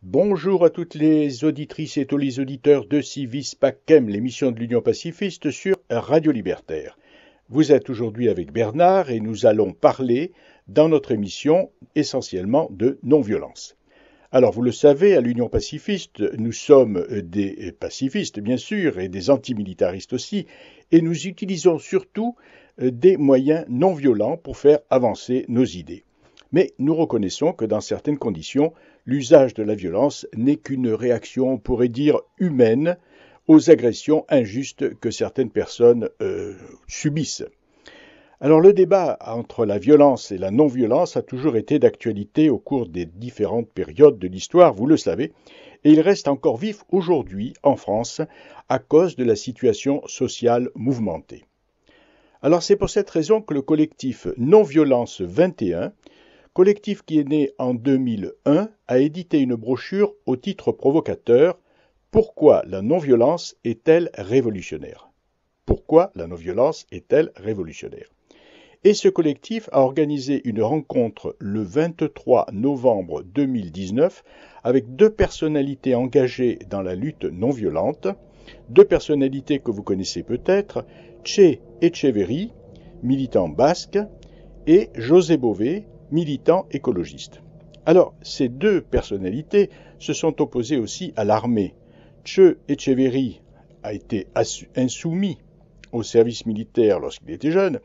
Bonjour à toutes les auditrices et tous les auditeurs de Civis Pacem, l'émission de l'Union pacifiste sur Radio Libertaire. Vous êtes aujourd'hui avec Bernard et nous allons parler dans notre émission essentiellement de non-violence. Alors vous le savez, à l'Union pacifiste, nous sommes des pacifistes bien sûr et des antimilitaristes aussi, et nous utilisons surtout des moyens non violents pour faire avancer nos idées. Mais nous reconnaissons que dans certaines conditions, l'usage de la violence n'est qu'une réaction, on pourrait dire, humaine aux agressions injustes que certaines personnes subissent. Alors le débat entre la violence et la non-violence a toujours été d'actualité au cours des différentes périodes de l'histoire, vous le savez, et il reste encore vif aujourd'hui en France à cause de la situation sociale mouvementée. Alors c'est pour cette raison que le collectif Non-Violence 21, collectif qui est né en 2001, a édité une brochure au titre provocateur « Pourquoi la non-violence est-elle révolutionnaire ?» Pourquoi la non-violence est-elle révolutionnaire? Et ce collectif a organisé une rencontre le 23 novembre 2019 avec deux personnalités engagées dans la lutte non-violente, deux personnalités que vous connaissez peut-être, Che Echeverri, militant basque, et José Bové, militant écologiste. Alors, ces deux personnalités se sont opposées aussi à l'armée. Che Echeverri a été insoumis au service militaire lorsqu'il était jeune,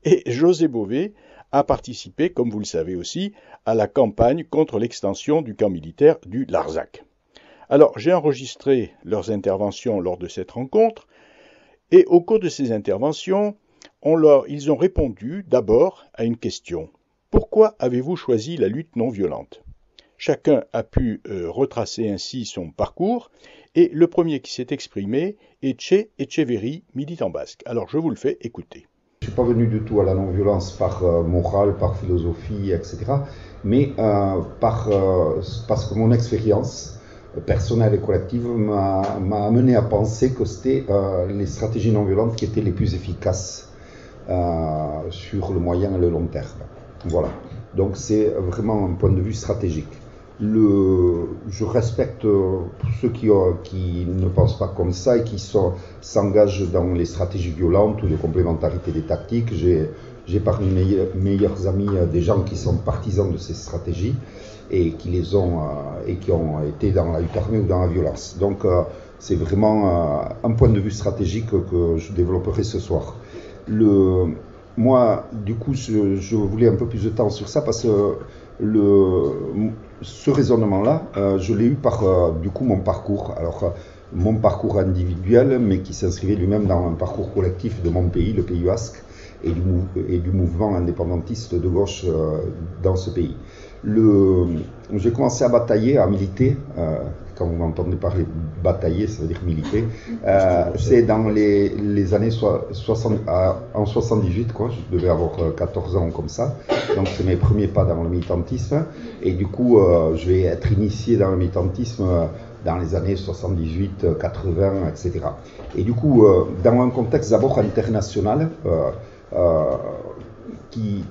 et José Bové a participé, comme vous le savez aussi, à la campagne contre l'extension du camp militaire du Larzac. Alors, j'ai enregistré leurs interventions lors de cette rencontre, et au cours de ces interventions, ils ont répondu d'abord à une question. Pourquoi avez-vous choisi la lutte non violente? Chacun a pu retracer ainsi son parcours, et le premier qui s'est exprimé est Che Echeverri, militant basque. Alors je vous le fais écouter. Je ne suis pas venu du tout à la non-violence par morale, par philosophie, etc., mais parce que mon expérience personnelle et collective m'a amené à penser que c'était les stratégies non-violentes qui étaient les plus efficaces sur le moyen et le long terme. Voilà. Donc c'est vraiment un point de vue stratégique. Je respecte ceux qui ne pensent pas comme ça et qui s'engagent dans les stratégies violentes ou de complémentarité des tactiques. J'ai parmi mes meilleurs amis des gens qui sont partisans de ces stratégies et qui ont été dans la lutte armée ou dans la violence. Donc c'est vraiment un point de vue stratégique que je développerai ce soir. Moi, du coup, je voulais un peu plus de temps sur ça parce que ce raisonnement-là, je l'ai eu par, du coup, mon parcours. Alors, mon parcours individuel, mais qui s'inscrivait lui-même dans un parcours collectif de mon pays, le Pays basque, et du mouvement indépendantiste de gauche dans ce pays. J'ai commencé à batailler, à militer. Quand vous m'entendez parler batailler, ça veut dire militer. C'est dans les années 60, en 78, quoi. Je devais avoir 14 ans comme ça. Donc c'est mes premiers pas dans le militantisme. Et du coup, je vais être initié dans le militantisme dans les années 78, 80, etc. Et du coup, dans un contexte d'abord international,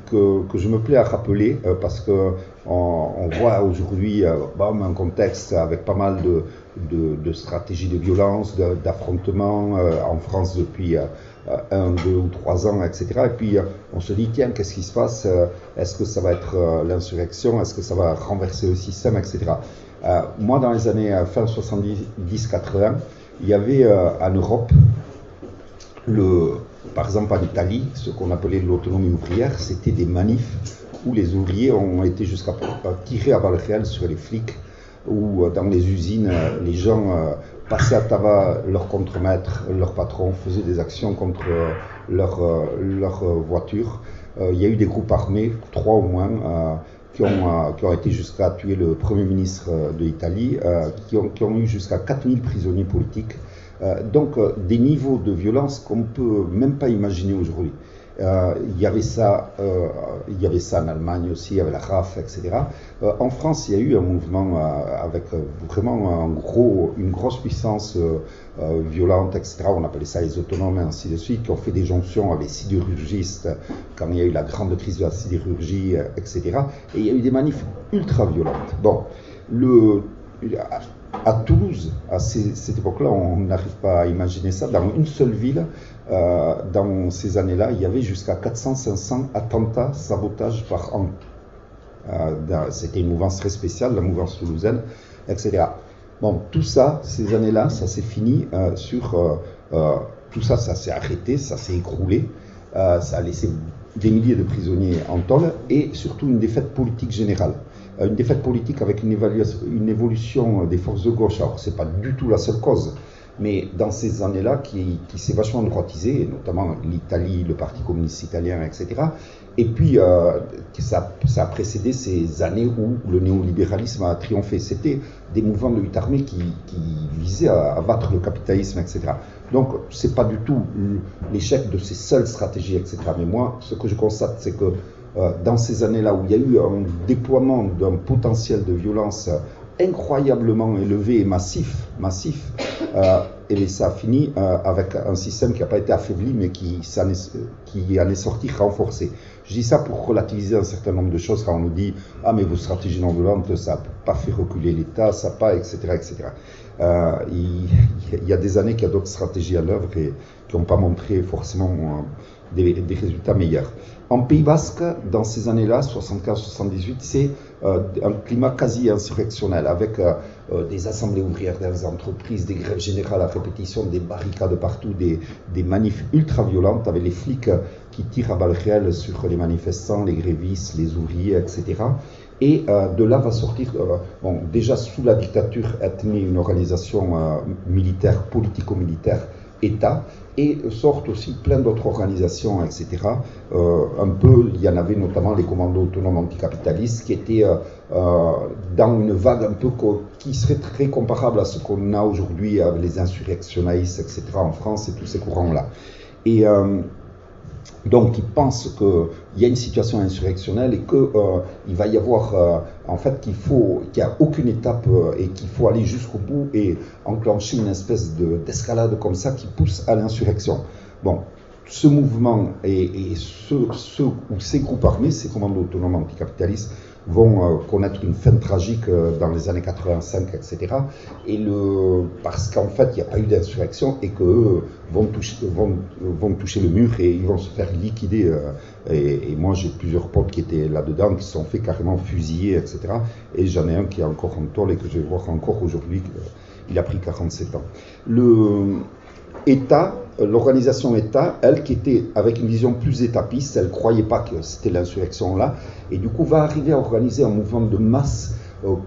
que je me plais à rappeler parce que on voit aujourd'hui un contexte avec pas mal de stratégies de violence, d'affrontements en France depuis 1, 2 ou 3 ans, etc. Et puis on se dit, tiens, qu'est-ce qui se passe? Est-ce que ça va être l'insurrection? Est-ce que ça va renverser le système, etc. Moi, dans les années fin 70-80, il y avait en Europe par exemple en Italie, ce qu'on appelait l'autonomie ouvrière, c'était des manifs où les ouvriers ont été jusqu'à tirer à balles réelles sur les flics, où dans les usines, les gens passaient à tabac leurs contremaîtres, leurs patrons, faisaient des actions contre leur voiture. Il y a eu des groupes armés, 3 au moins, qui ont été jusqu'à tuer le Premier ministre de l'Italie, qui ont eu jusqu'à 4000 prisonniers politiques. Donc des niveaux de violence qu'on ne peut même pas imaginer aujourd'hui. Il y avait ça en Allemagne aussi, avec la RAF, etc. En France, il y a eu un mouvement avec vraiment une grosse puissance violente, etc. On appelait ça les autonomes et ainsi de suite, qui ont fait des jonctions avec les sidérurgistes quand il y a eu la grande crise de la sidérurgie, etc. Et il y a eu des manifs ultra violentes. Bon, à Toulouse, à cette époque-là, on n'arrive pas à imaginer ça. Dans une seule ville, dans ces années-là, il y avait jusqu'à 400-500 attentats, sabotages par an. C'était une mouvance très spéciale, la mouvance toulousaine, etc. Bon, tout ça, ces années-là, ça s'est fini tout ça, ça s'est arrêté, ça s'est écroulé, ça a laissé des milliers de prisonniers en tôle et surtout une défaite politique générale. Une défaite politique avec une évolution des forces de gauche. Alors, c'est pas du tout la seule cause, mais dans ces années-là, qui s'est vachement droitisé, notamment l'Italie, le Parti communiste italien, etc. Et puis, ça a précédé ces années où le néolibéralisme a triomphé. C'était des mouvements de lutte armée qui visaient à abattre le capitalisme, etc. Donc, c'est pas du tout l'échec de ces seules stratégies, etc. Mais moi, ce que je constate, c'est que dans ces années-là où il y a eu un déploiement d'un potentiel de violence incroyablement élevé et massif, et ça a fini avec un système qui n'a pas été affaibli, mais qui en est sorti renforcé. Je dis ça pour relativiser un certain nombre de choses quand on nous dit « Ah, mais vos stratégies non violentes, ça n'a pas fait reculer l'État, ça n'a pas, etc. etc. » Il y a des années qu'il y a d'autres stratégies à l'œuvre et qui n'ont pas montré forcément des résultats meilleurs. En Pays Basque, dans ces années-là, 75-78, c'est un climat quasi insurrectionnel, avec des assemblées ouvrières dans les entreprises, des grèves générales à répétition, des barricades partout, des manifs ultra-violentes, avec les flics qui tirent à balles réelles sur les manifestants, les grévistes, les ouvriers, etc. Et de là va sortir, déjà sous la dictature est née une organisation militaire, politico-militaire, État, et sortent aussi plein d'autres organisations, etc. Il y en avait notamment les commandos autonomes anticapitalistes qui étaient dans une vague un peu qui serait très comparable à ce qu'on a aujourd'hui avec les insurrectionnalistes, etc. en France et tous ces courants-là. Et donc, ils pensent qu'il y a une situation insurrectionnelle et qu'il va y avoir, en fait, qu'il n'y a aucune étape et qu'il faut aller jusqu'au bout et enclencher une espèce d'escalade comme ça qui pousse à l'insurrection. Bon, ce mouvement et ces groupes armés, ces commandos autonomes anticapitalistes, vont connaître une fin tragique dans les années 85, etc. Parce qu'en fait, il n'y a pas eu d'insurrection et qu'eux vont toucher le mur et ils vont se faire liquider. Et moi, j'ai plusieurs potes qui étaient là-dedans, qui se sont fait carrément fusiller, etc. Et j'en ai un qui est encore en tôle et que je vais voir encore aujourd'hui. Il a pris 47 ans. L'organisation État, elle qui était avec une vision plus étapiste, elle ne croyait pas que c'était l'insurrection là, et du coup va arriver à organiser un mouvement de masse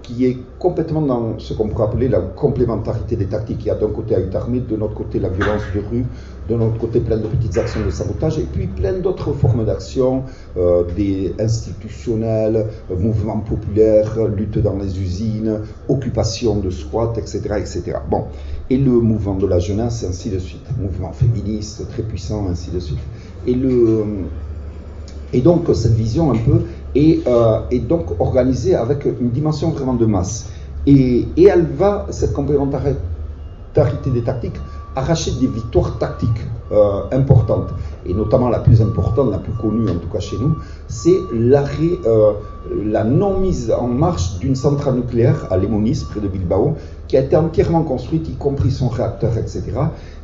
qui est complètement dans ce qu'on pourrait appeler la complémentarité des tactiques. Il y a d'un côté la lutte armée, de l'autre côté la violence de rue, de l'autre côté plein de petites actions de sabotage, et puis plein d'autres formes d'action, des institutionnels, mouvements populaires, lutte dans les usines, occupation de squats, etc., etc. Bon. Et le mouvement de la jeunesse, ainsi de suite. Mouvement féministe, très puissant, ainsi de suite. Et donc, cette vision un peu est donc organisée avec une dimension vraiment de masse. Et elle va, cette complémentarité des tactiques, arracher des victoires tactiques importantes. Et notamment la plus importante, la plus connue en tout cas chez nous, c'est l'arrêt, la non-mise en marche d'une centrale nucléaire à Lemonis, près de Bilbao, qui a été entièrement construite, y compris son réacteur, etc.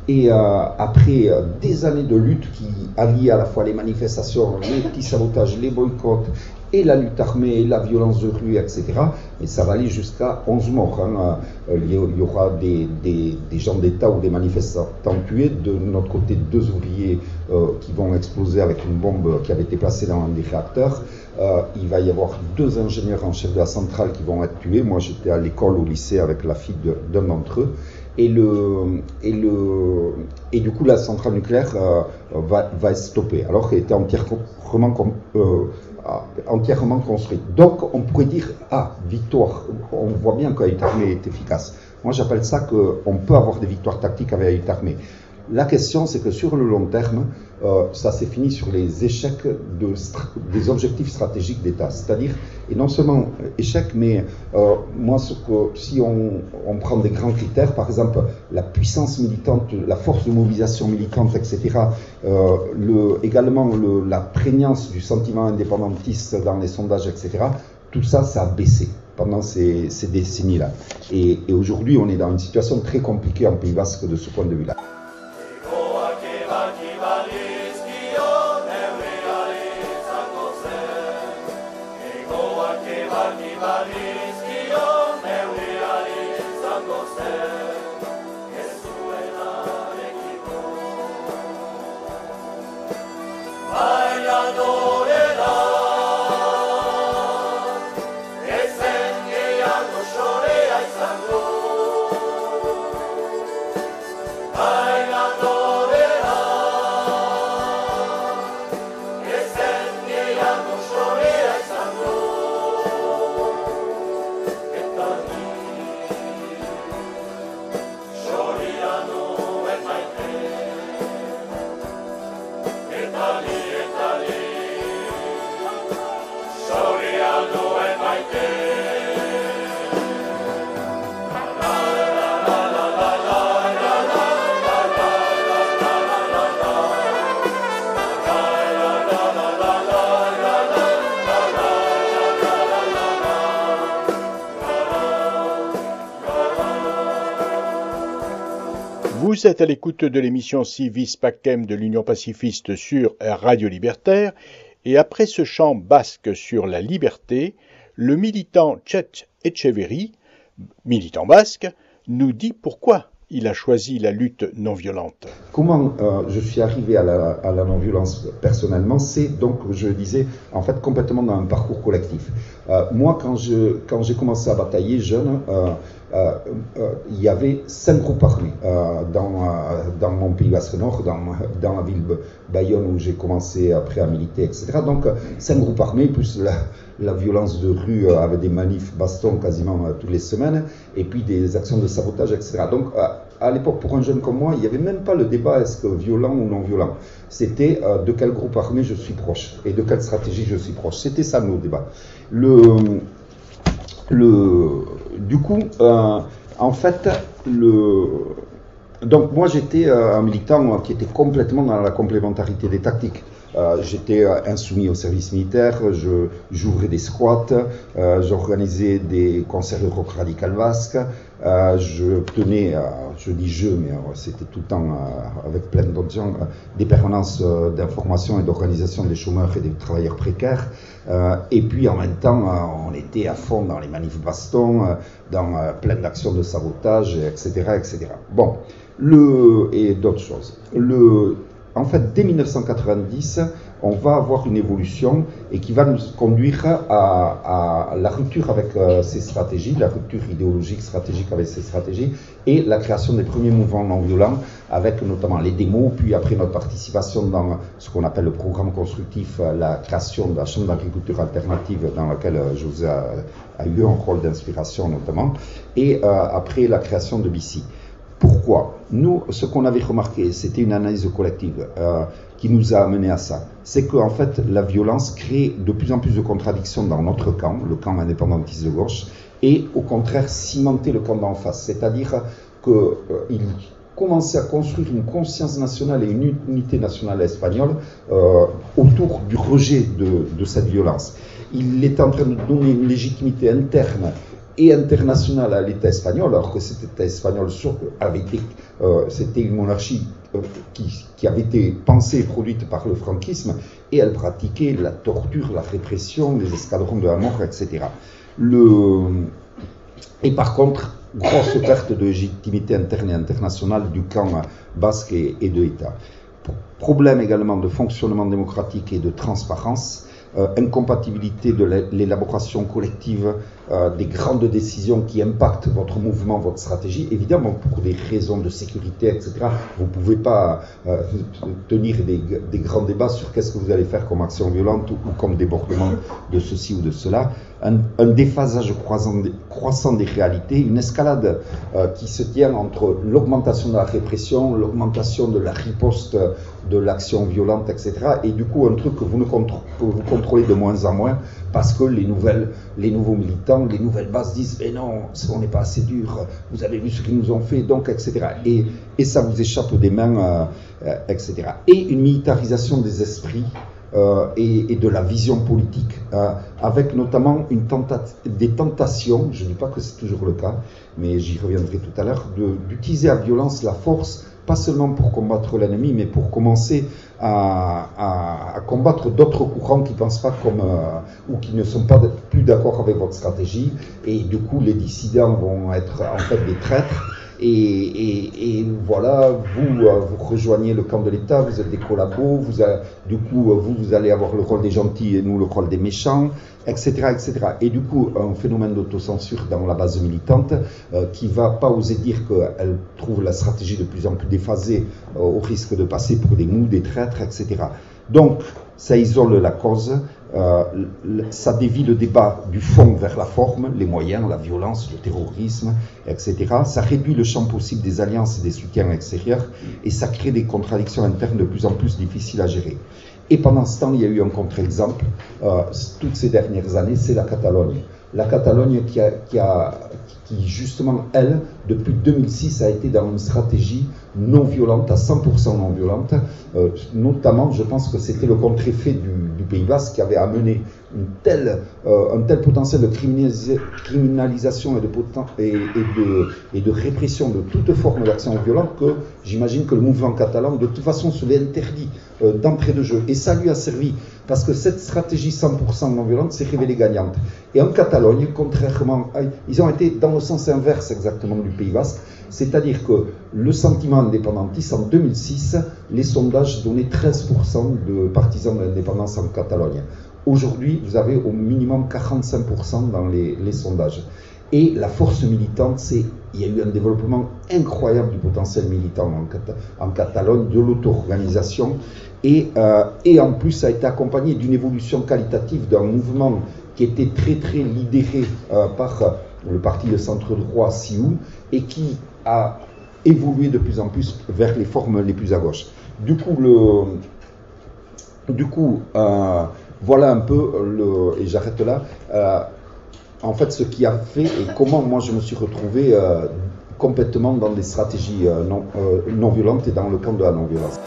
Et après des années de lutte qui allient à la fois les manifestations, les petits sabotages, les boycotts, et la lutte armée, et la violence de rue, etc. Et ça va aller jusqu'à 11 morts. Il y aura des gens d'État ou des manifestants tués. De notre côté, 2 ouvriers qui vont exploser avec une bombe qui avait été placée dans un des réacteurs. Il va y avoir 2 ingénieurs en chef de la centrale qui vont être tués. Moi, j'étais à l'école, au lycée, avec la fille d'un d'entre eux. Et du coup, la centrale nucléaire va être stoppée, alors qu'elle était entièrement construite. Donc, on pourrait dire, victoire, on voit bien que la lutte armée est efficace. Moi, j'appelle ça qu'on peut avoir des victoires tactiques avec la lutte armée. La question, c'est que sur le long terme, ça s'est fini sur les échecs des objectifs stratégiques d'État. C'est-à-dire, et non seulement échecs, mais si on prend des grands critères, par exemple, la puissance militante, la force de mobilisation militante, etc., également la prégnance du sentiment indépendantiste dans les sondages, etc., tout ça, ça a baissé. pendant ces décennies-là. Et aujourd'hui, on est dans une situation très compliquée en Pays Basque de ce point de vue-là. Vous êtes à l'écoute de l'émission Civis Pacem de l'Union pacifiste sur Radio Libertaire, et après ce chant basque sur la liberté, le militant Tchet Etcheverry, militant basque, nous dit pourquoi il a choisi la lutte non violente. Comment je suis arrivé à la non-violence personnellement, c'est donc, je le disais, en fait complètement dans un parcours collectif. Moi, quand j'ai commencé à batailler jeune, il y avait 5 groupes armés dans mon Pays Basque Nord, dans la ville de Bayonne où j'ai commencé après à militer, etc. Donc 5 groupes armés, plus la violence de rue avec des manifs bastons quasiment toutes les semaines, et puis des actions de sabotage, etc. Donc à l'époque, pour un jeune comme moi, il n'y avait même pas le débat est-ce que violent ou non violent. C'était de quel groupe armé je suis proche et de quelle stratégie je suis proche. C'était ça nos débats. Du coup, en fait, donc moi j'étais un militant qui était complètement dans la complémentarité des tactiques. J'étais insoumis au service militaire, j'ouvrais des squats, j'organisais des concerts de rock radical basque, je tenais, je dis je, mais c'était tout le temps avec plein d'autres gens, des permanences d'information et d'organisation des chômeurs et des travailleurs précaires. Et puis en même temps, on était à fond dans les manifs bastons, dans plein d'actions de sabotage, etc., etc. Bon, et d'autres choses. En fait, dès 1990, on va avoir une évolution et qui va nous conduire à la rupture avec ces stratégies, la rupture idéologique, stratégique avec ces stratégies, et la création des premiers mouvements non violents, avec notamment les démos, puis après notre participation dans ce qu'on appelle le programme constructif, la création de la Chambre d'agriculture alternative, dans laquelle José a eu un rôle d'inspiration notamment, et après la création de BICI. Pourquoi? Nous, ce qu'on avait remarqué, c'était une analyse collective qui nous a amené à ça. C'est qu'en fait, la violence crée de plus en plus de contradictions dans notre camp, le camp indépendantiste de gauche, et au contraire cimentait le camp d'en face. C'est-à-dire qu'il commençait à construire une conscience nationale et une unité nationale espagnole autour du rejet de cette violence. Il était en train de donner une légitimité interne et internationale à l'État espagnol, alors que cet État espagnol c'était une monarchie qui avait été pensée et produite par le franquisme, et elle pratiquait la torture, la répression, les escadrons de la mort, etc. Et par contre, grosse perte de légitimité interne et internationale du camp basque et de l'État. Problème également de fonctionnement démocratique et de transparence. Incompatibilité de l'élaboration collective des grandes décisions qui impactent votre mouvement, votre stratégie. Évidemment, pour des raisons de sécurité, etc., vous ne pouvez pas tenir des grands débats sur qu'est-ce que vous allez faire comme action violente ou comme débordement de ceci ou de cela. Un déphasage croissant des réalités, une escalade qui se tient entre l'augmentation de la répression, l'augmentation de la riposte de l'action violente, etc. Et du coup, un truc que vous contrôlez de moins en moins parce que les nouveaux militants, les nouvelles bases disent « Mais non, on n'est pas assez dur, vous avez vu ce qu'ils nous ont fait, donc, etc. » Et ça vous échappe des mains, etc. Et une militarisation des esprits et de la vision politique, avec notamment des tentations, je ne dis pas que c'est toujours le cas, mais j'y reviendrai tout à l'heure, d'utiliser la violence, la force, pas seulement pour combattre l'ennemi, mais pour commencer à combattre d'autres courants qui ne pensent pas comme, ou qui ne sont pas plus d'accord avec votre stratégie, et du coup les dissidents vont être en fait des traîtres. Et voilà, vous rejoignez le camp de l'État, vous êtes des collabos, vous allez avoir le rôle des gentils et nous le rôle des méchants, etc., etc. Et du coup, un phénomène d'autocensure dans la base militante qui va pas oser dire qu'elle trouve la stratégie de plus en plus déphasée au risque de passer pour des mous, des traîtres, etc. Donc, ça isole la cause, ça dévie le débat du fond vers la forme, les moyens, la violence, le terrorisme, etc. Ça réduit le champ possible des alliances et des soutiens extérieurs et ça crée des contradictions internes de plus en plus difficiles à gérer. Et pendant ce temps, il y a eu un contre-exemple, toutes ces dernières années, c'est la Catalogne. La Catalogne qui justement, elle, depuis 2006, a été dans une stratégie non violente, à 100% non violente. Notamment, je pense que c'était le contre-effet du Pays Basque qui avait amené un tel potentiel de criminalisation et de répression de toute forme d'action violente que j'imagine que le mouvement catalan, de toute façon, se l'est interdit d'entrée de jeu. Et ça lui a servi, parce que cette stratégie 100% non violente s'est révélée gagnante. Et en Catalogne, contrairement ils ont été dans le sens inverse exactement du Pays Basque, c'est-à-dire que le sentiment indépendantiste, en 2006, les sondages donnaient 13% de partisans de l'indépendance en Catalogne. Aujourd'hui, vous avez au minimum 45% dans les sondages. Et la force militante, il y a eu un développement incroyable du potentiel militant en Catalogne, de l'auto-organisation, et en plus, ça a été accompagné d'une évolution qualitative d'un mouvement qui était très très lidéré par le parti de centre-droit CIU, et qui a évolué de plus en plus vers les formes les plus à gauche. Du coup, voilà un peu, et j'arrête là, en fait ce qui a fait et comment moi je me suis retrouvé complètement dans des stratégies non violentes et dans le camp de la non-violence.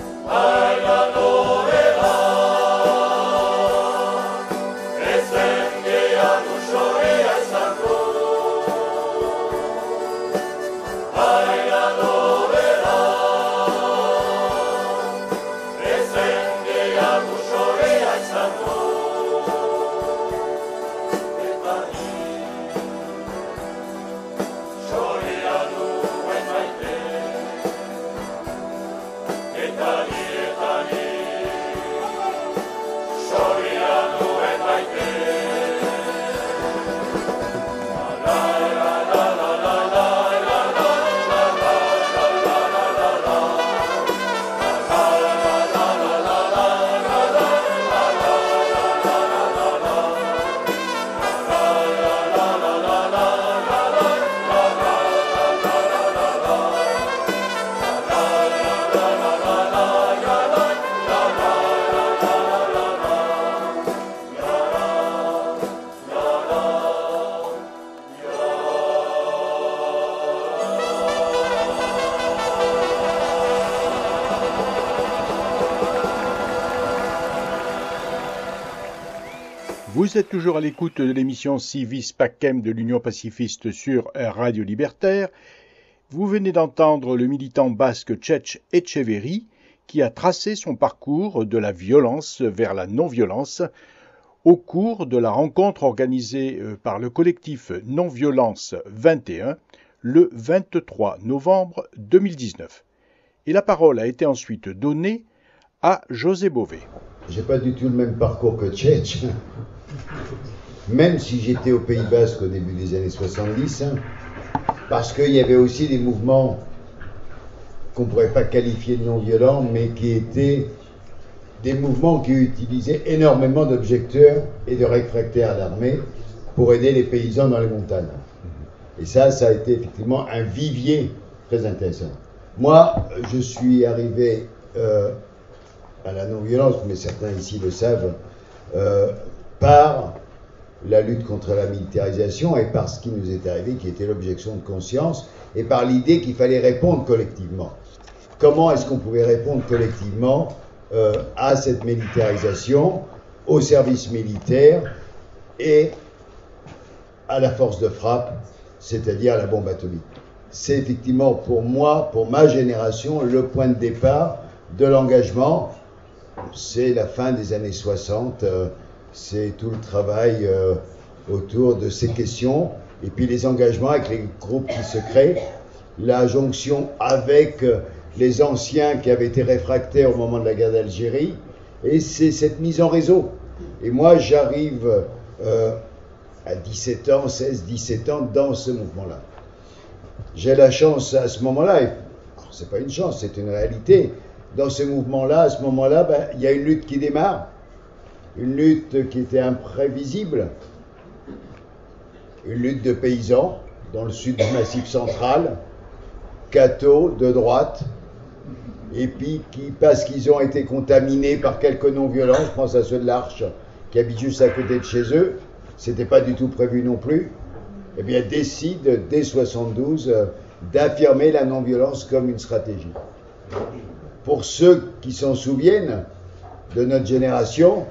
Vous êtes toujours à l'écoute de l'émission Civis Pacem de l'Union pacifiste sur Radio Libertaire. Vous venez d'entendre le militant basque Tchetch Etcheverry qui a tracé son parcours de la violence vers la non-violence au cours de la rencontre organisée par le collectif Non-Violence 21 le 23 novembre 2019. Et la parole a été ensuite donnée à José Bové. J'ai pas du tout le même parcours que Tchetch, même si j'étais au Pays Basque au début des années 70, parce qu'il y avait aussi des mouvements qu'on ne pourrait pas qualifier de non-violents, mais qui étaient des mouvements qui utilisaient énormément d'objecteurs et de réfractaires à l'armée pour aider les paysans dans les montagnes. Et ça a été effectivement un vivier très intéressant. Moi, je suis arrivé à la non-violence, mais certains ici le savent, par la lutte contre la militarisation et par ce qui nous est arrivé, qui était l'objection de conscience, et par l'idée qu'il fallait répondre collectivement. Comment est-ce qu'on pouvait répondre collectivement à cette militarisation, au service militaire et à la force de frappe, c'est-à-dire à la bombe atomique. C'est effectivement pour moi, pour ma génération, le point de départ de l'engagement. C'est la fin des années 60, c'est tout le travail autour de ces questions, et puis les engagements avec les groupes qui se créent, la jonction avec les anciens qui avaient été réfractaires au moment de la guerre d'Algérie, et c'est cette mise en réseau. Et moi, j'arrive à 17 ans, 16-17 ans, dans ce mouvement-là. J'ai la chance à ce moment-là, et c'est pas une chance, c'est une réalité, dans ce mouvement-là, à ce moment-là, il y a une lutte qui démarre, une lutte qui était imprévisible, une lutte de paysans dans le sud du Massif central, cathos de droite, et puis parce qu'ils ont été contaminés par quelques non-violents, je pense à ceux de l'Arche, qui habitent juste à côté de chez eux, c'était pas du tout prévu non plus, eh bien décident dès 72 d'affirmer la non-violence comme une stratégie. Pour ceux qui s'en souviennent de notre génération,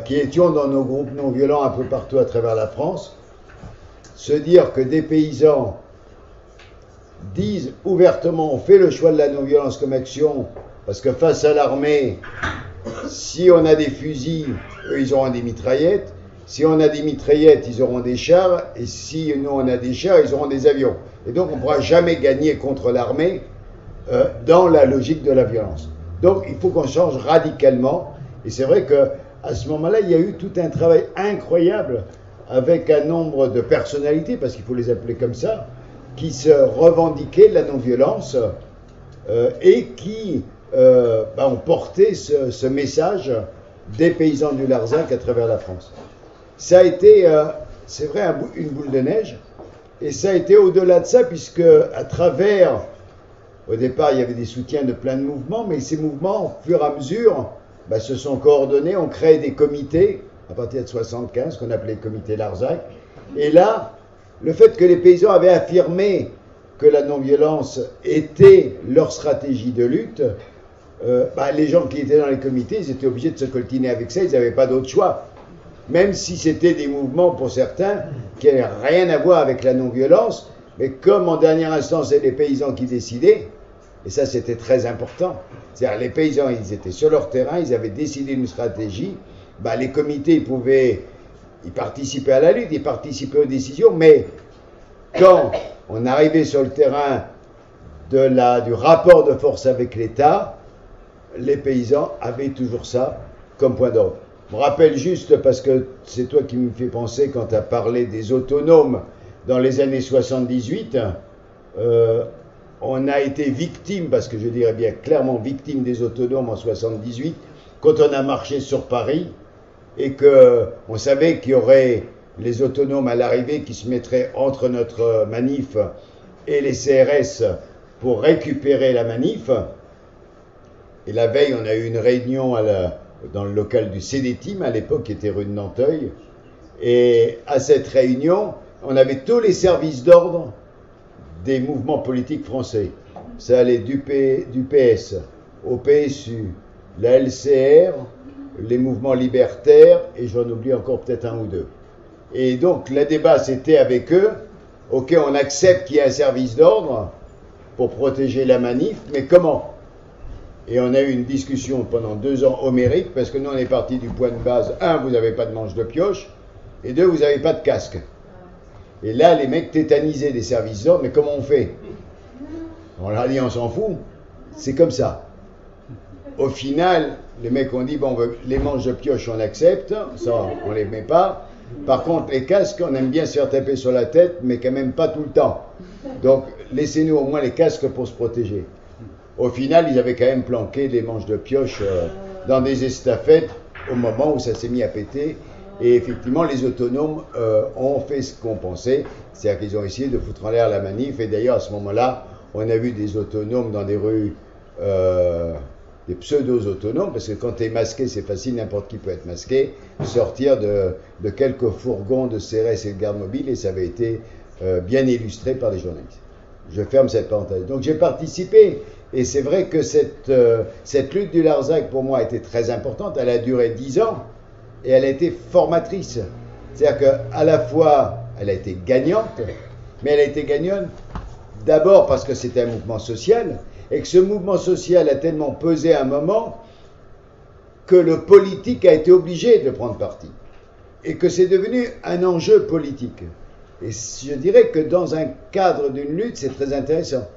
qui étions dans nos groupes non-violents un peu partout à travers la France, se dire que des paysans disent ouvertement on fait le choix de la non-violence comme action parce que face à l'armée, si on a des fusils, eux ils auront des mitraillettes, si on a des mitraillettes, ils auront des chars, et si nous on a des chars, ils auront des avions. Et donc on ne pourra jamais gagner contre l'armée dans la logique de la violence. Donc il faut qu'on change radicalement, et c'est vrai qu'à ce moment-là, il y a eu tout un travail incroyable avec un nombre de personnalités, parce qu'il faut les appeler comme ça, qui se revendiquaient de la non-violence et qui ont porté ce message des paysans du Larzac à travers la France. Ça a été, c'est vrai, une boule de neige, et ça a été au-delà de ça, puisque à travers, au départ, il y avait des soutiens de plein de mouvements, mais ces mouvements, au fur et à mesure, se sont coordonnés, ont créé des comités, à partir de 75, qu'on appelait les comités Larzac, et là, le fait que les paysans avaient affirmé que la non-violence était leur stratégie de lutte, les gens qui étaient dans les comités, ils étaient obligés de se coltiner avec ça, ils n'avaient pas d'autre choix. Même si c'était des mouvements, pour certains, qui n'avaient rien à voir avec la non-violence, mais comme en dernière instance, c'est les paysans qui décidaient, et ça c'était très important, c'est-à-dire les paysans, ils étaient sur leur terrain, ils avaient décidé une stratégie, les comités, ils participaient à la lutte, ils participaient aux décisions, mais quand on arrivait sur le terrain du rapport de force avec l'État, les paysans avaient toujours ça comme point d'ordre. Je me rappelle juste, parce que c'est toi qui me fais penser quand tu as parlé des autonomes dans les années 78, on a été victime, parce que je dirais bien clairement victime des autonomes en 78, quand on a marché sur Paris, et qu'on savait qu'il y aurait les autonomes à l'arrivée qui se mettraient entre notre manif et les CRS pour récupérer la manif. Et la veille, on a eu une réunion dans le local du CDTIM, à l'époque, qui était rue de Nanteuil. Et à cette réunion, on avait tous les services d'ordre des mouvements politiques français. Ça allait du PS au PSU, la LCR, les mouvements libertaires, et j'en oublie encore peut-être un ou deux. Et donc, le débat, c'était avec eux, ok, on accepte qu'il y ait un service d'ordre pour protéger la manif, mais comment ? Et on a eu une discussion pendant 2 ans homérique, parce que nous, on est parti du point de base, 1, vous n'avez pas de manche de pioche, et 2, vous n'avez pas de casque. Et là, les mecs tétanisés des services d'ordre, mais comment on fait ? On leur a dit, on s'en fout, c'est comme ça. Au final, les mecs ont dit, bon, les manches de pioche, on accepte, ça, on les met pas. Par contre, les casques, on aime bien se faire taper sur la tête, mais quand même pas tout le temps. Donc, laissez-nous au moins les casques pour se protéger. Au final, ils avaient quand même planqué des manches de pioche dans des estafettes au moment où ça s'est mis à péter. Et effectivement, les autonomes ont fait ce qu'on pensait, c'est-à-dire qu'ils ont essayé de foutre en l'air la manif. Et d'ailleurs, à ce moment-là, on a vu des autonomes dans des rues, des pseudo-autonomes, parce que quand tu es masqué, c'est facile, n'importe qui peut être masqué, sortir de quelques fourgons de CRS et de garde mobile, et ça avait été bien illustré par les journalistes. Je ferme cette parenthèse. Donc j'ai participé, et c'est vrai que cette lutte du Larzac pour moi a été très importante. Elle a duré 10 ans, et elle a été formatrice. C'est-à-dire qu'à la fois, elle a été gagnante, mais elle a été gagnante d'abord parce que c'était un mouvement social, et que ce mouvement social a tellement pesé à un moment que le politique a été obligé de prendre parti, et que c'est devenu un enjeu politique. Et je dirais que dans un cadre d'une lutte, c'est très intéressant.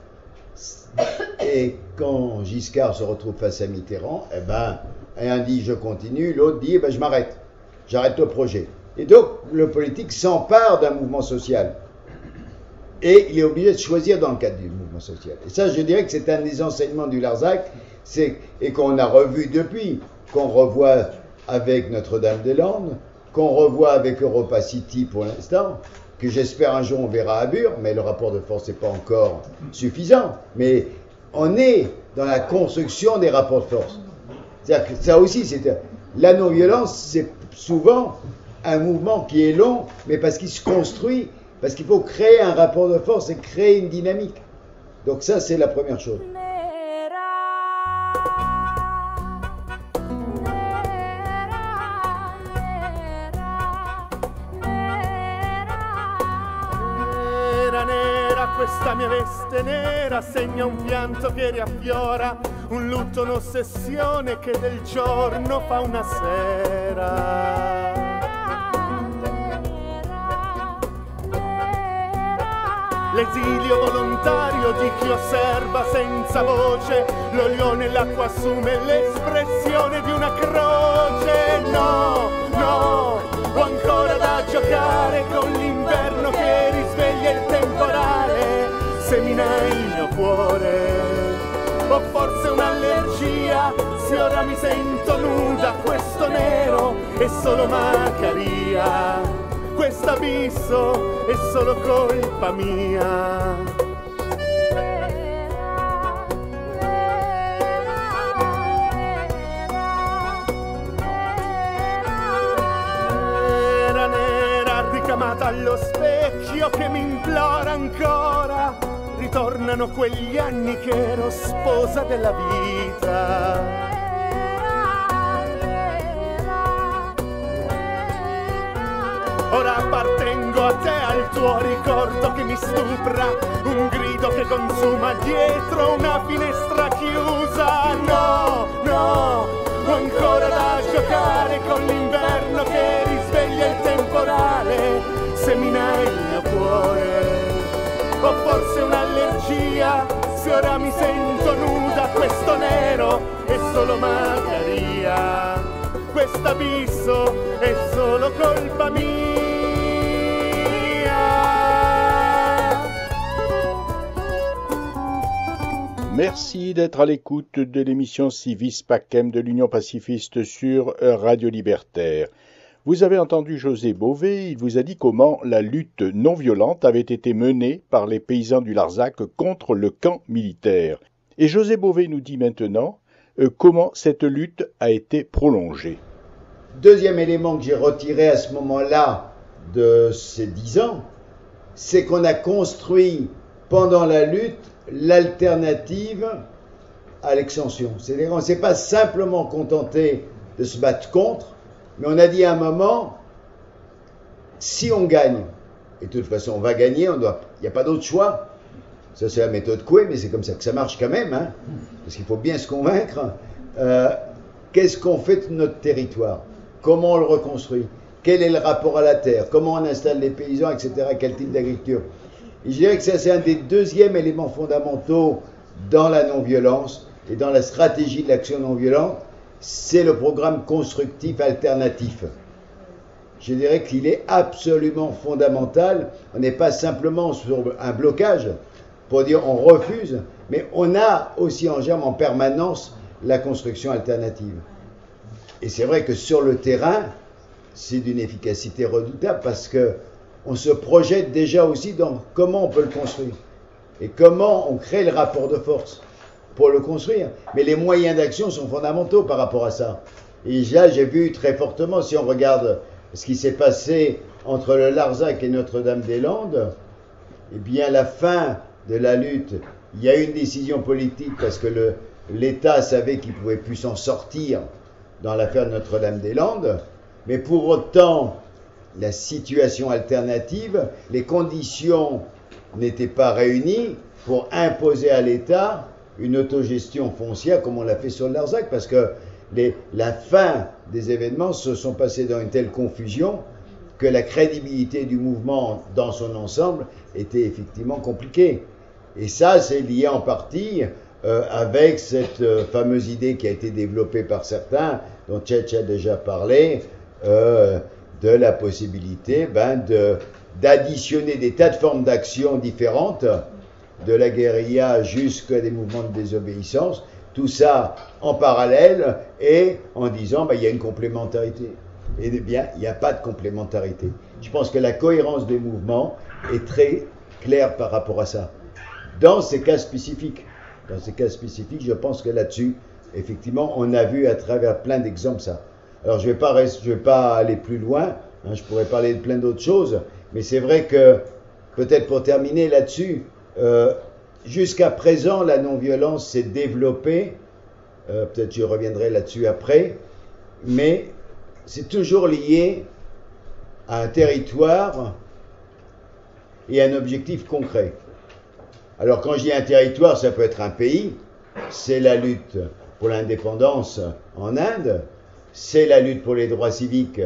Et quand Giscard se retrouve face à Mitterrand, eh ben, un dit je continue, l'autre dit eh ben, je m'arrête, j'arrête le projet. Et donc le politique s'empare d'un mouvement social. Et il est obligé de choisir dans le cadre du mouvement social. Et ça, je dirais que c'est un des enseignements du Larzac, et qu'on a revu depuis, qu'on revoit avec Notre-Dame-des-Landes, qu'on revoit avec Europa City pour l'instant, que j'espère un jour on verra à Bure, mais le rapport de force n'est pas encore suffisant. Mais on est dans la construction des rapports de force. C'est-à-dire que ça aussi, la non-violence, c'est souvent un mouvement qui est long, mais parce qu'il se construit, parce qu'il faut créer un rapport de force et créer une dynamique. Donc ça, c'est la première chose. Questa mia veste nera segna un pianto che riaffiora, un lutto, un'ossessione che del giorno fa una sera. L'esilio volontario di chi osserva senza voce, l'olio nell'acqua assume l'espressione di una croce. No, no, ho ancora da giocare con l'inverno che risveglia il temporale, semina il mio cuore. Ho forse un'allergia, se ora mi sento nuda, questo nero è solo Maccaria. Quest'abisso è solo colpa mia. Nera, nera, ricamata allo specchio che mi implora ancora. Ritornano quegli anni che ero sposa della vita. Ora appartengo a te, al tuo ricordo che mi stupra, un grido che consuma dietro una finestra chiusa. No, no, ho ancora da giocare con l'inverno che risveglia il temporale, semina il mio cuore. Ho forse un'allergia, se ora mi sento nuda, questo nero è solo Maccaria. Quest'abisso è solo colpa mia. Merci d'être à l'écoute de l'émission Civis Pacem de l'Union pacifiste sur Radio Libertaire. Vous avez entendu José Bové, il vous a dit comment la lutte non violente avait été menée par les paysans du Larzac contre le camp militaire. Et José Bové nous dit maintenant comment cette lutte a été prolongée. Deuxième élément que j'ai retiré à ce moment-là de ces 10 ans, c'est qu'on a construit pendant la lutte l'alternative à l'extension. C'est-à-dire qu'on ne s'est pas simplement contenté de se battre contre, mais on a dit à un moment, si on gagne, et de toute façon on va gagner, il n'y a pas d'autre choix, ça c'est la méthode Coué, mais c'est comme ça que ça marche quand même, hein, parce qu'il faut bien se convaincre, qu'est-ce qu'on fait de notre territoire? Comment on le reconstruit? Quel est le rapport à la terre? Comment on installe les paysans, etc. Quel type d'agriculture? Et je dirais que ça, c'est un des deuxièmes éléments fondamentaux dans la non-violence et dans la stratégie de l'action non-violente, c'est le programme constructif alternatif. Je dirais qu'il est absolument fondamental. On n'est pas simplement sur un blocage pour dire on refuse, mais on a aussi en germe en permanence la construction alternative. Et c'est vrai que sur le terrain, c'est d'une efficacité redoutable parce que on se projette déjà aussi dans comment on peut le construire et comment on crée le rapport de force pour le construire. Mais les moyens d'action sont fondamentaux par rapport à ça. Et là, j'ai vu très fortement, si on regarde ce qui s'est passé entre le Larzac et Notre-Dame-des-Landes, eh bien la fin de la lutte, il y a eu une décision politique parce que l'État savait qu'il ne pouvait plus s'en sortir dans l'affaire de Notre-Dame-des-Landes, mais pour autant, la situation alternative, les conditions n'étaient pas réunies pour imposer à l'État une autogestion foncière comme on l'a fait sur le Larzac, parce que la fin des événements se sont passés dans une telle confusion que la crédibilité du mouvement dans son ensemble était effectivement compliquée. Et ça, c'est lié en partie avec cette fameuse idée qui a été développée par certains, dont Tchétch a déjà parlé, de la possibilité d'additionner des tas de formes d'action différentes, de la guérilla jusqu'à des mouvements de désobéissance, tout ça en parallèle et en disant il y a une complémentarité. Eh bien, il n'y a pas de complémentarité. Je pense que la cohérence des mouvements est très claire par rapport à ça. Dans ces cas spécifiques, je pense que là-dessus, effectivement, on a vu à travers plein d'exemples ça. Alors, je vais pas aller plus loin, je pourrais parler de plein d'autres choses, mais c'est vrai que, peut-être pour terminer là-dessus, jusqu'à présent, la non-violence s'est développée, peut-être je reviendrai là-dessus après, mais c'est toujours lié à un territoire et à un objectif concret. Alors quand je dis un territoire, ça peut être un pays, c'est la lutte pour l'indépendance en Inde, c'est la lutte pour les droits civiques,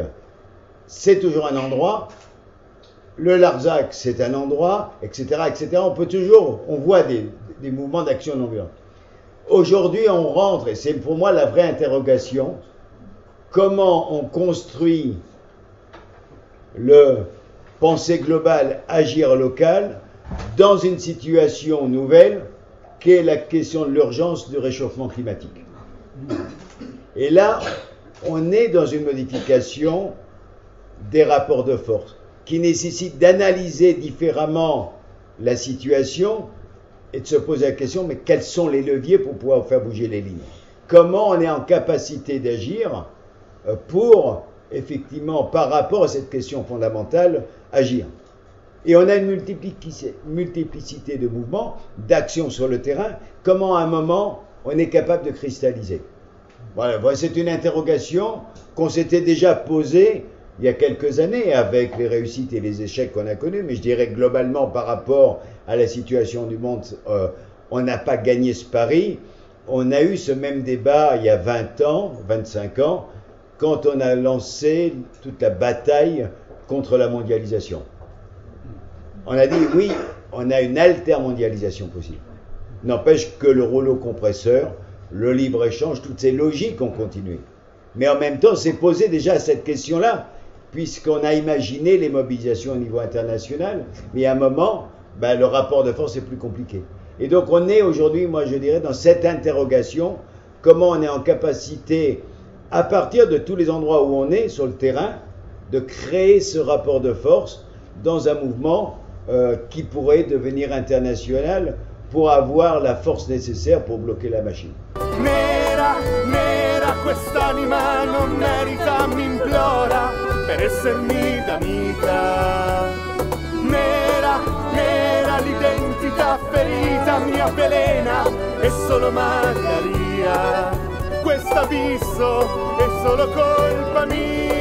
c'est toujours un endroit, le Larzac c'est un endroit, etc., etc. On voit des mouvements d'action non violente. Aujourd'hui on rentre, et c'est pour moi la vraie interrogation, comment on construit le pensée globale, agir local, dans une situation nouvelle qu'est la question de l'urgence du réchauffement climatique. Et là, on est dans une modification des rapports de force qui nécessite d'analyser différemment la situation et de se poser la question, mais quels sont les leviers pour pouvoir faire bouger les lignes? Comment on est en capacité d'agir pour, effectivement, par rapport à cette question fondamentale, agir? Et on a une multiplicité de mouvements, d'actions sur le terrain. Comment, à un moment, on est capable de cristalliser? Voilà, c'est une interrogation qu'on s'était déjà posée il y a quelques années avec les réussites et les échecs qu'on a connus. Mais je dirais que globalement, par rapport à la situation du monde, on n'a pas gagné ce pari. On a eu ce même débat il y a 20 ans, 25 ans, quand on a lancé toute la bataille contre la mondialisation. On a dit, oui, on a une altermondialisation possible. N'empêche que le rouleau compresseur, le libre-échange, toutes ces logiques ont continué. Mais en même temps, c'est posé déjà cette question-là, puisqu'on a imaginé les mobilisations au niveau international, mais à un moment, le rapport de force est plus compliqué. Et donc on est aujourd'hui, moi je dirais, dans cette interrogation, comment on est en capacité, à partir de tous les endroits où on est sur le terrain, de créer ce rapport de force dans un mouvement qui pourrait devenir international pour avoir la force nécessaire pour bloquer la machine. Nera, nera, quest'anima non merita, mi implora per essermi d'amica. Nera, nera, l'identità ferita mi avvelena, è solo Maria. Questo abisso è solo colpa mia.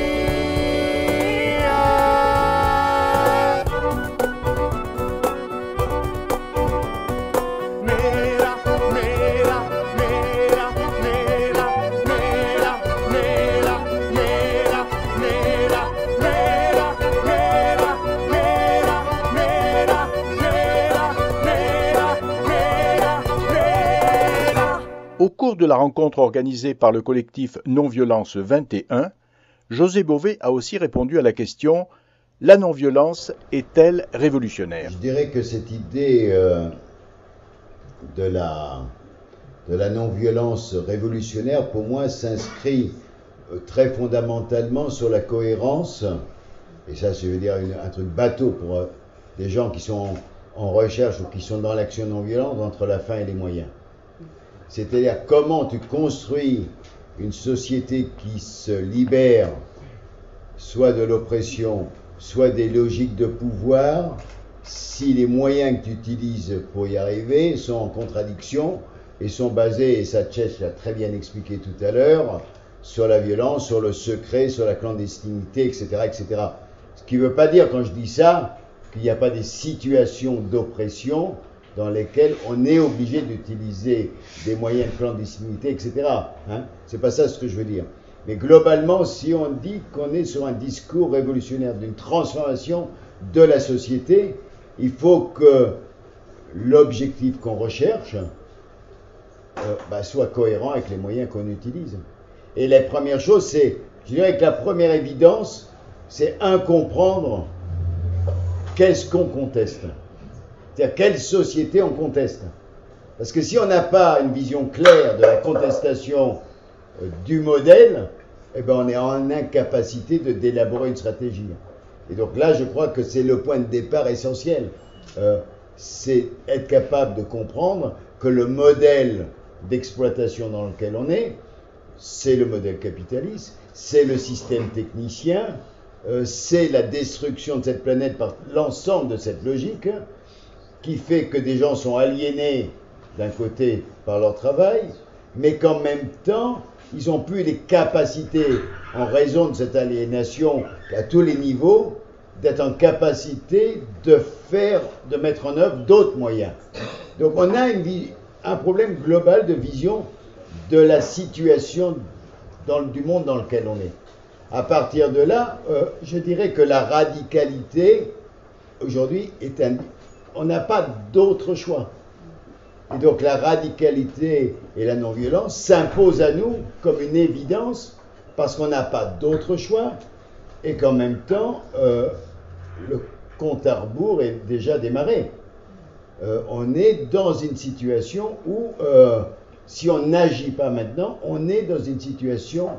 Au cours de la rencontre organisée par le collectif Non-Violence 21, José Bové a aussi répondu à la question « La non-violence est-elle révolutionnaire ?» Je dirais que cette idée de la non-violence révolutionnaire, pour moi, s'inscrit très fondamentalement sur la cohérence, et ça, je veux dire un truc bateau pour des gens qui sont en recherche ou qui sont dans l'action non-violente, entre la fin et les moyens. C'est-à-dire comment tu construis une société qui se libère soit de l'oppression, soit des logiques de pouvoir, si les moyens que tu utilises pour y arriver sont en contradiction et sont basés, et Sachez l'a très bien expliqué tout à l'heure, sur la violence, sur le secret, sur la clandestinité, etc., etc. Ce qui ne veut pas dire, quand je dis ça, qu'il n'y a pas des situations d'oppression dans lesquelles on est obligé d'utiliser des moyens de clandestinité, etc. Hein? C'est pas ça ce que je veux dire. Mais globalement, si on dit qu'on est sur un discours révolutionnaire d'une transformation de la société, il faut que l'objectif qu'on recherche soit cohérent avec les moyens qu'on utilise. Et la première chose, je dirais que la première évidence, c'est comprendre qu'est-ce qu'on conteste. C'est-à-dire quelle société on conteste. Parce que si on n'a pas une vision claire de la contestation du modèle, on est en incapacité d'élaborer une stratégie. Et donc là, je crois que c'est le point de départ essentiel. C'est être capable de comprendre que le modèle d'exploitation dans lequel on est, c'est le modèle capitaliste, c'est le système technicien, c'est la destruction de cette planète par l'ensemble de cette logique, qui fait que des gens sont aliénés d'un côté par leur travail, mais qu'en même temps, ils n'ont plus les capacités, en raison de cette aliénation à tous les niveaux, d'être en capacité de mettre en œuvre d'autres moyens. Donc on a un problème global de vision de la situation du monde dans lequel on est. À partir de là, je dirais que la radicalité, aujourd'hui, on n'a pas d'autre choix. Et donc la radicalité et la non-violence s'imposent à nous comme une évidence parce qu'on n'a pas d'autre choix et qu'en même temps, le compte à rebours est déjà démarré. On est dans une situation où, si on n'agit pas maintenant, on est dans une situation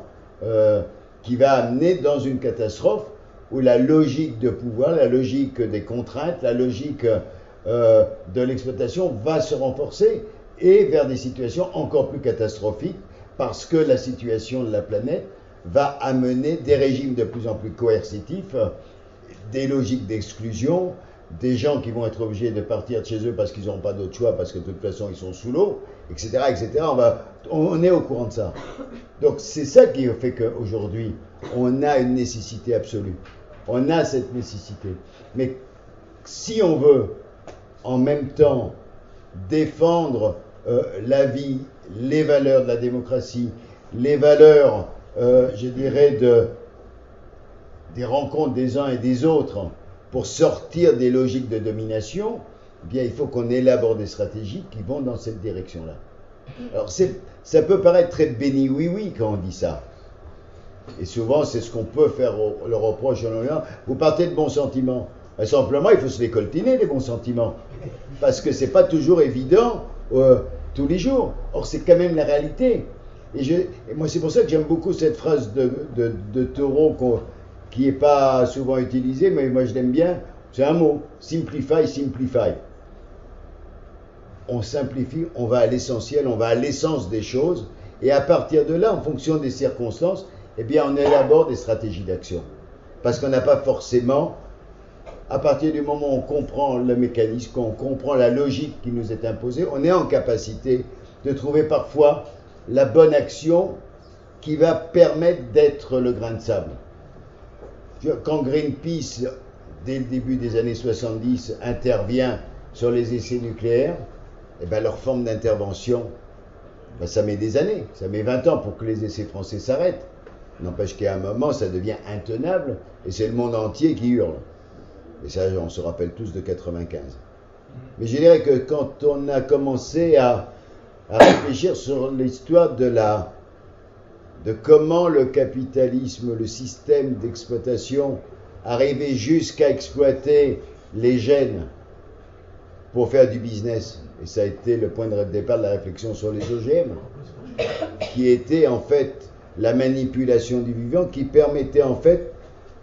qui va amener dans une catastrophe où la logique de pouvoir, la logique des contraintes, la logique de l'exploitation va se renforcer et vers des situations encore plus catastrophiques parce que la situation de la planète va amener des régimes de plus en plus coercitifs, des logiques d'exclusion, des gens qui vont être obligés de partir de chez eux parce qu'ils n'ont pas d'autre choix, parce que de toute façon ils sont sous l'eau, etc., etc. On est au courant de ça. Donc c'est ça qui fait qu'aujourd'hui, on a une nécessité absolue. On a cette nécessité. Mais si on veut en même temps défendre la vie, les valeurs de la démocratie, les valeurs, je dirais, des rencontres des uns et des autres pour sortir des logiques de domination, eh bien, il faut qu'on élabore des stratégies qui vont dans cette direction-là. Alors, ça peut paraître très béni oui-oui quand on dit ça. Et souvent, c'est ce qu'on peut faire le reproche. Vous partez de bons sentiments. Et simplement, il faut se les coltiner, les bons sentiments. Parce que c'est pas toujours évident tous les jours. Or, c'est quand même la réalité. Et moi, c'est pour ça que j'aime beaucoup cette phrase de Thoreau qui n'est pas souvent utilisée, mais moi, je l'aime bien. C'est un mot. Simplify, simplify. On simplifie, on va à l'essentiel, on va à l'essence des choses. Et à partir de là, en fonction des circonstances, eh bien, on élabore des stratégies d'action. Parce qu'on n'a pas forcément, à partir du moment où on comprend le mécanisme, qu'on comprend la logique qui nous est imposée, on est en capacité de trouver parfois la bonne action qui va permettre d'être le grain de sable. Quand Greenpeace, dès le début des années 70, intervient sur les essais nucléaires, eh bien, leur forme d'intervention, ça met des années, ça met 20 ans pour que les essais français s'arrêtent. N'empêche qu'à un moment, ça devient intenable et c'est le monde entier qui hurle. Et ça, on se rappelle tous de 95. Mais je dirais que quand on a commencé à réfléchir sur l'histoire de comment le capitalisme, le système d'exploitation arrivait jusqu'à exploiter les gènes pour faire du business, et ça a été le point de départ de la réflexion sur les OGM, qui était en fait la manipulation du vivant, qui permettait en fait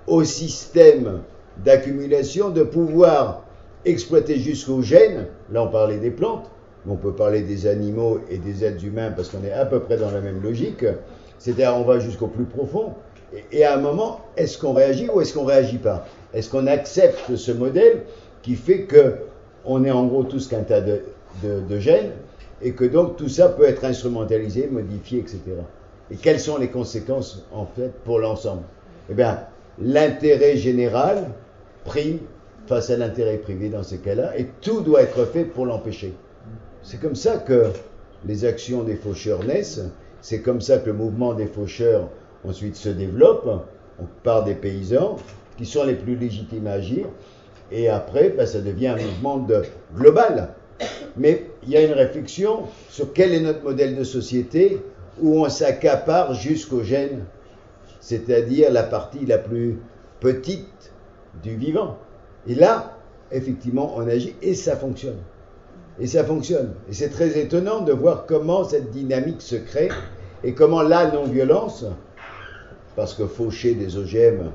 au système d'accumulation de pouvoir exploiter jusqu'aux gènes. Là on parlait des plantes, mais on peut parler des animaux et des êtres humains parce qu'on est à peu près dans la même logique, c'est-à-dire on va jusqu'au plus profond, et à un moment, est-ce qu'on réagit ou est-ce qu'on ne réagit pas? Est-ce qu'on accepte ce modèle qui fait qu'on est en gros tous qu'un tas de gènes, et que donc tout ça peut être instrumentalisé, modifié, etc. Et quelles sont les conséquences, en fait, pour l'ensemble? Eh bien, l'intérêt général prime face à l'intérêt privé dans ces cas-là, et tout doit être fait pour l'empêcher. C'est comme ça que les actions des faucheurs naissent, c'est comme ça que le mouvement des faucheurs ensuite se développe, on part des paysans, qui sont les plus légitimes à agir, et après, ben, ça devient un mouvement global. Mais il y a une réflexion sur quel est notre modèle de société où on s'accapare jusqu'au gène, c'est-à-dire la partie la plus petite du vivant. Et là, effectivement, on agit et ça fonctionne. Et ça fonctionne. Et c'est très étonnant de voir comment cette dynamique se crée et comment la non-violence, parce que faucher des OGM,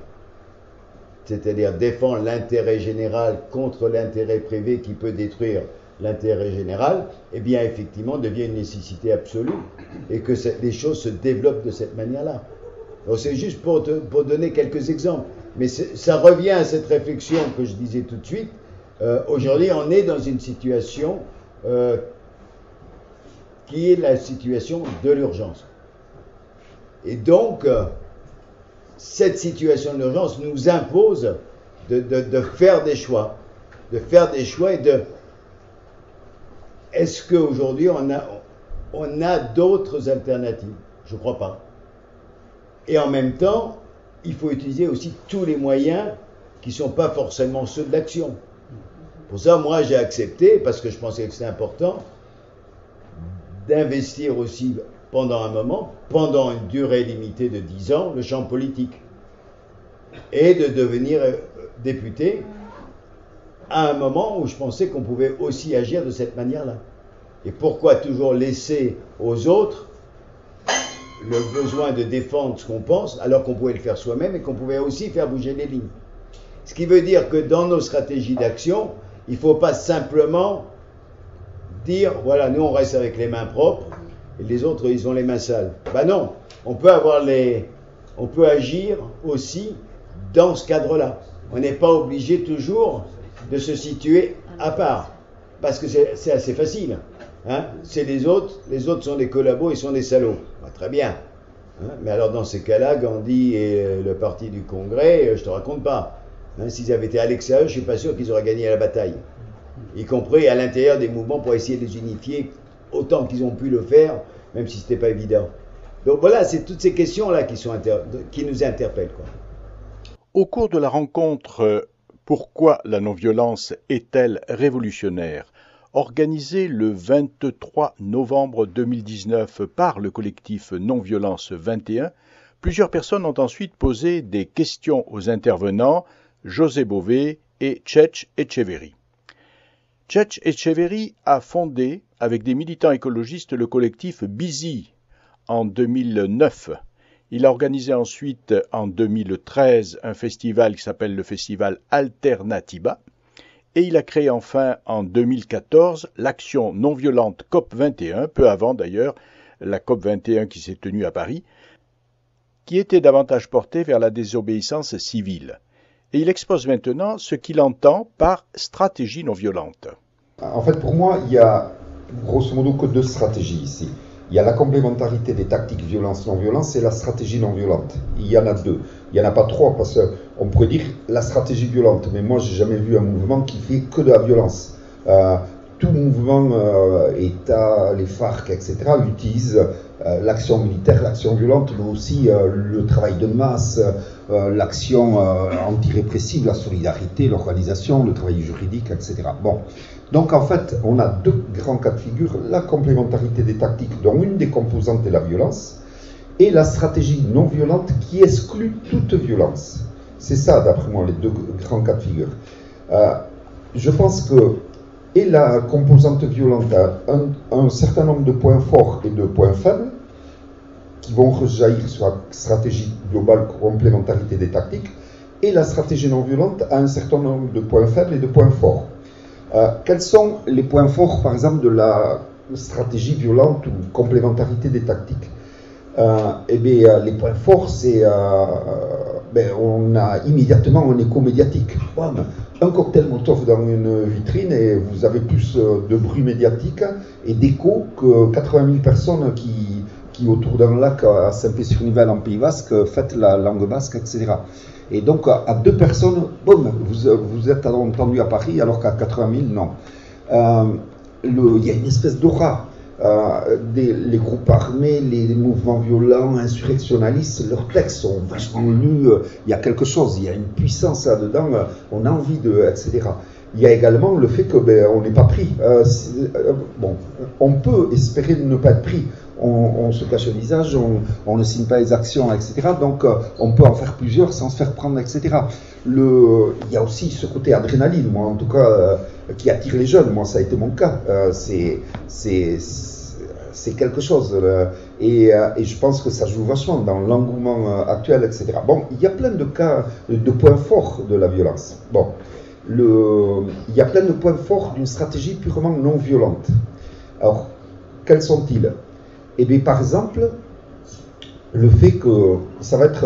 c'est-à-dire défendre l'intérêt général contre l'intérêt privé qui peut détruire l'intérêt général, eh bien effectivement devient une nécessité absolue et que les choses se développent de cette manière-là. Donc c'est juste pour donner quelques exemples, mais ça revient à cette réflexion que je disais tout de suite. Aujourd'hui, on est dans une situation qui est la situation de l'urgence. Et donc, cette situation de l'urgence nous impose de faire des choix. De faire des choix et de... Est-ce qu'aujourd'hui, on a d'autres alternatives? Je ne crois pas. Et en même temps, il faut utiliser aussi tous les moyens qui ne sont pas forcément ceux de l'action. Pour ça, moi, j'ai accepté, parce que je pensais que c'était important, d'investir aussi pendant un moment, pendant une durée limitée de 10 ans, le champ politique. Et de devenir député à un moment où je pensais qu'on pouvait aussi agir de cette manière-là. Et pourquoi toujours laisser aux autres le besoin de défendre ce qu'on pense, alors qu'on pouvait le faire soi-même et qu'on pouvait aussi faire bouger les lignes. Ce qui veut dire que dans nos stratégies d'action, il ne faut pas simplement dire, voilà, nous on reste avec les mains propres, et les autres, ils ont les mains sales. Ben non, on peut agir aussi dans ce cadre-là. On n'est pas obligé toujours de se situer à part, parce que c'est assez facile. Hein, c'est les autres sont des collabos, ils sont des salauds. Ben, très bien. Hein, mais alors dans ces cas-là, Gandhi et le parti du Congrès, je te raconte pas. Hein, s'ils avaient été à l'extérieur, je suis pas sûr qu'ils auraient gagné la bataille. Y compris à l'intérieur des mouvements pour essayer de les unifier autant qu'ils ont pu le faire, même si c'était pas évident. Donc voilà, c'est toutes ces questions-là qui nous interpellent, quoi. Au cours de la rencontre Pourquoi la non-violence est-elle révolutionnaire, organisée le 23 novembre 2019 par le collectif Non-Violence 21, plusieurs personnes ont ensuite posé des questions aux intervenants José Bové et Tchétch Etcheverry. Tchétch Etcheverry a fondé, avec des militants écologistes, le collectif Busy en 2009. Il a organisé ensuite, en 2013, un festival qui s'appelle le festival Alternativa. Et il a créé enfin, en 2014, l'action non-violente COP21, peu avant d'ailleurs la COP21 qui s'est tenue à Paris, qui était davantage portée vers la désobéissance civile. Et il expose maintenant ce qu'il entend par stratégie non-violente. En fait, pour moi, il y a grosso modo que deux stratégies ici. Il y a la complémentarité des tactiques violence-non-violence et la stratégie non-violente. Il y en a deux. Il n'y en a pas trois, parce qu'on pourrait dire la stratégie violente, mais moi, j'ai jamais vu un mouvement qui fait que de la violence. Tout mouvement, État, les FARC, etc., utilise l'action militaire, l'action violente, mais aussi le travail de masse, l'action anti-répressive, la solidarité, l'organisation, le travail juridique, etc. Bon. Donc en fait, on a deux grands cas de figure, la complémentarité des tactiques, dont une des composantes est la violence, et la stratégie non violente qui exclut toute violence. C'est ça, d'après moi, les deux grands cas de figure. Je pense que et la composante violente a un certain nombre de points forts et de points faibles qui vont rejaillir sur la stratégie globale complémentarité des tactiques, et la stratégie non violente a un certain nombre de points faibles et de points forts. Quels sont les points forts, par exemple, de la stratégie violente ou complémentarité des tactiques? Eh bien, les points forts, c'est on a immédiatement un écho médiatique. un cocktail Molotov dans une vitrine et vous avez plus de bruit médiatique et d'écho que 80 000 personnes qui autour d'un lac à Saint-Pé-sur-Nivelle en Pays Basque fêtent la langue basque, etc. Et donc à 2 personnes, boum, vous êtes entendu à Paris alors qu'à 80 000, non. Il y a une espèce d'aura. Les groupes armés, les mouvements violents, insurrectionnalistes, leurs textes sont vachement lus, il y a quelque chose, il y a une puissance là-dedans, on a envie de, etc. Il y a également le fait que on n'est pas pris. Bon, on peut espérer ne pas être pris. On se cache le visage, on ne signe pas les actions, etc. Donc on peut en faire plusieurs sans se faire prendre, etc. Il y a aussi ce côté adrénaline, moi en tout cas, qui attire les jeunes. Moi ça a été mon cas. C'est quelque chose. Et je pense que ça joue vachement dans l'engouement actuel, etc. Bon, il y a plein de cas, de points forts de la violence. Bon, il y a plein de points forts d'une stratégie purement non violente. Alors, quels sont-ils ? Eh bien, par exemple, le fait que ça va être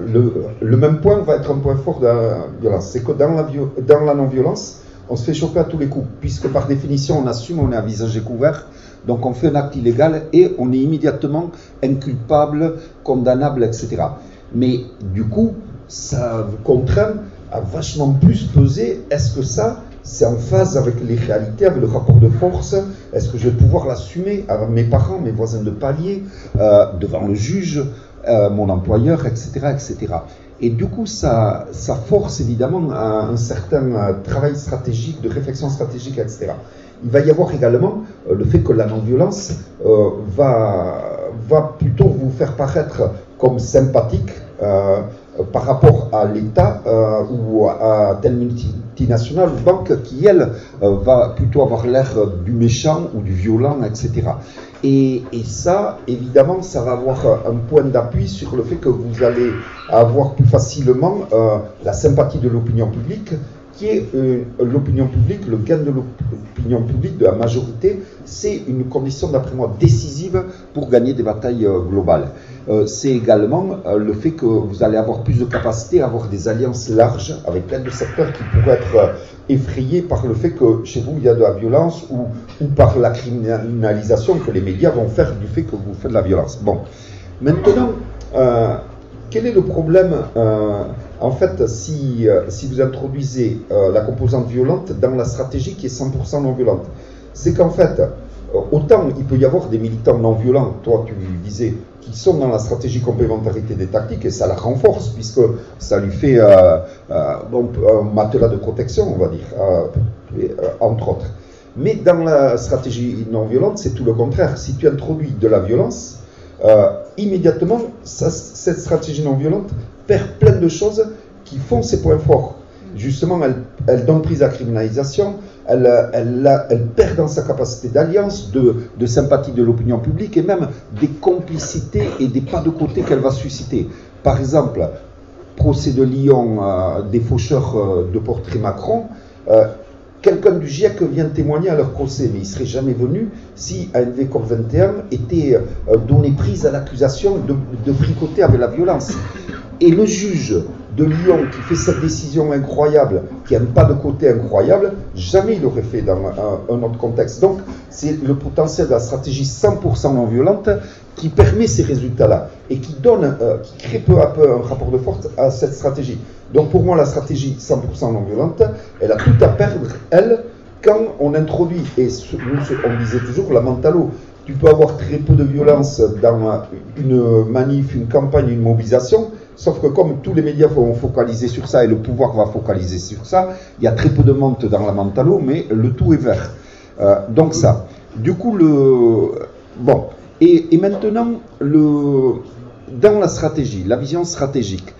le même point va être un point fort de la violence. C'est que dans la non-violence, on se fait choper à tous les coups, puisque par définition, on assume, on est à visage découvert, donc on fait un acte illégal et on est immédiatement inculpable, condamnable, etc. Mais du coup, ça vous contraint à vachement plus peser. Est-ce que ça, c'est en phase avec les réalités, avec le rapport de force? Est-ce que je vais pouvoir l'assumer avec mes parents, mes voisins de palier, devant le juge, mon employeur, etc., etc. Et du coup, ça force évidemment un certain travail stratégique, de réflexion stratégique, etc. Il va y avoir également le fait que la non-violence va plutôt vous faire paraître comme sympathique par rapport à l'État ou à telle multinationale ou banque qui, elle, va plutôt avoir l'air du méchant ou du violent, etc. Et ça, évidemment, ça va avoir un point d'appui sur le fait que vous allez avoir plus facilement la sympathie de l'opinion publique, qui est l'opinion publique, le gain de l'opinion publique, de la majorité, c'est une condition, d'après moi, décisive pour gagner des batailles globales. C'est également le fait que vous allez avoir plus de capacité à avoir des alliances larges avec plein de secteurs qui pourraient être effrayés par le fait que chez vous il y a de la violence ou par la criminalisation que les médias vont faire du fait que vous faites de la violence. Bon, maintenant, quel est le problème en fait si vous introduisez la composante violente dans la stratégie qui est 100% non violente? C'est qu'en fait, autant il peut y avoir des militants non violents, toi tu disais, qui sont dans la stratégie complémentarité des tactiques, et ça la renforce, puisque ça lui fait un matelas de protection, on va dire, entre autres. Mais dans la stratégie non violente, c'est tout le contraire. Si tu introduis de la violence, immédiatement, cette stratégie non violente perd plein de choses qui font ses points forts. Justement, elle donne prise à la criminalisation, elle perd dans sa capacité d'alliance, de sympathie de l'opinion publique et même des complicités et des pas de côté qu'elle va susciter. Par exemple, procès de Lyon des faucheurs de portrait Macron, quelqu'un du GIEC vient témoigner à leur procès, mais il ne serait jamais venu si ANV Corp 21 était donné prise à l'accusation de fricoter avec la violence. Et le juge de Lyon qui fait cette décision incroyable, qui n'a pas de côté incroyable, jamais il l'aurait fait dans un autre contexte. Donc, c'est le potentiel de la stratégie 100% non violente qui permet ces résultats-là et qui crée peu à peu un rapport de force à cette stratégie. Donc, pour moi, la stratégie 100% non violente, elle a tout à perdre, elle, quand on introduit, et on disait toujours, la mentalo. Tu peux avoir très peu de violence dans une manif, une campagne, une mobilisation, sauf que comme tous les médias vont focaliser sur ça et le pouvoir va focaliser sur ça, il y a très peu de monte dans la mentalo, mais le tout est vert. Donc ça. Du coup, bon. Et maintenant, dans la stratégie, la vision stratégique,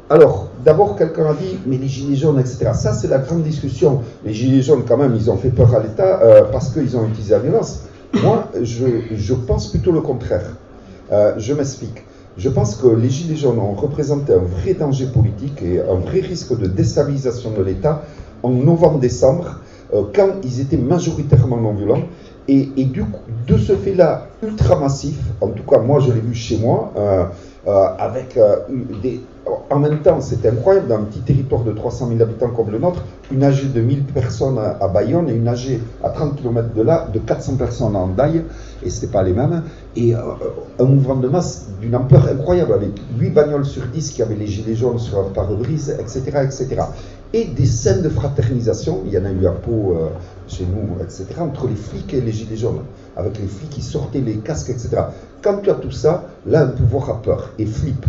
alors, d'abord, quelqu'un a dit, mais les gilets jaunes, etc. Ça, c'est la grande discussion. Les gilets jaunes, quand même, ils ont fait peur à l'État parce qu'ils ont utilisé la violence. Moi, je pense plutôt le contraire. Je m'explique. Je pense que les gilets jaunes ont représenté un vrai danger politique et un vrai risque de déstabilisation de l'État en novembre-décembre, quand ils étaient majoritairement non-violents. Et du coup, de ce fait-là, ultra massif, en tout cas moi je l'ai vu chez moi, En même temps, c'était incroyable, dans un petit territoire de 300 000 habitants comme le nôtre, une AG de 1000 personnes à Bayonne et une AG à 30 km de là de 400 personnes en Daille, et ce n'était pas les mêmes, et un mouvement de masse d'une ampleur incroyable, avec 8 bagnoles sur 10 qui avaient les gilets jaunes sur leur pare-brise, etc., etc. Et des scènes de fraternisation, il y en a eu à Pau, chez nous, etc., entre les flics et les gilets jaunes, avec les flics qui sortaient les casques, etc. Quand tu as tout ça, là, un pouvoir a peur et flippe.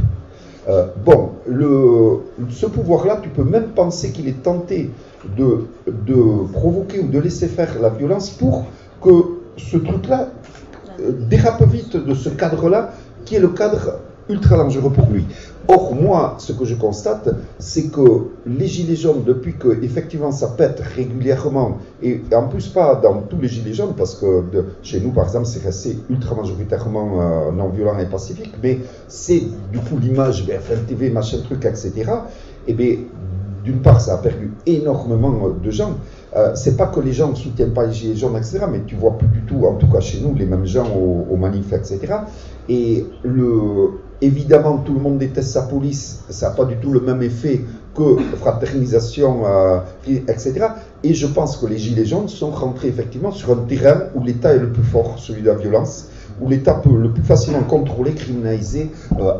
Ce pouvoir-là, tu peux même penser qu'il est tenté de provoquer ou de laisser faire la violence pour que ce truc-là dérape vite de ce cadre-là, qui est le cadre ultra dangereux pour lui. Or, moi, ce que je constate, c'est que les gilets jaunes, depuis que effectivement ça pète régulièrement, et en plus pas dans tous les gilets jaunes, parce que chez nous, par exemple, c'est resté ultra majoritairement non violent et pacifique, mais c'est du coup l'image BFM TV, machin truc, etc. Et bien, d'une part, ça a perdu énormément de gens. C'est pas que les gens ne soutiennent pas les gilets jaunes, etc., mais tu vois plus du tout, en tout cas chez nous, les mêmes gens aux manifs, etc. Et évidemment, tout le monde déteste sa police, ça n'a pas du tout le même effet que fraternisation, etc. Et je pense que les gilets jaunes sont rentrés effectivement sur un terrain où l'État est le plus fort, celui de la violence, où l'État peut le plus facilement contrôler, criminaliser,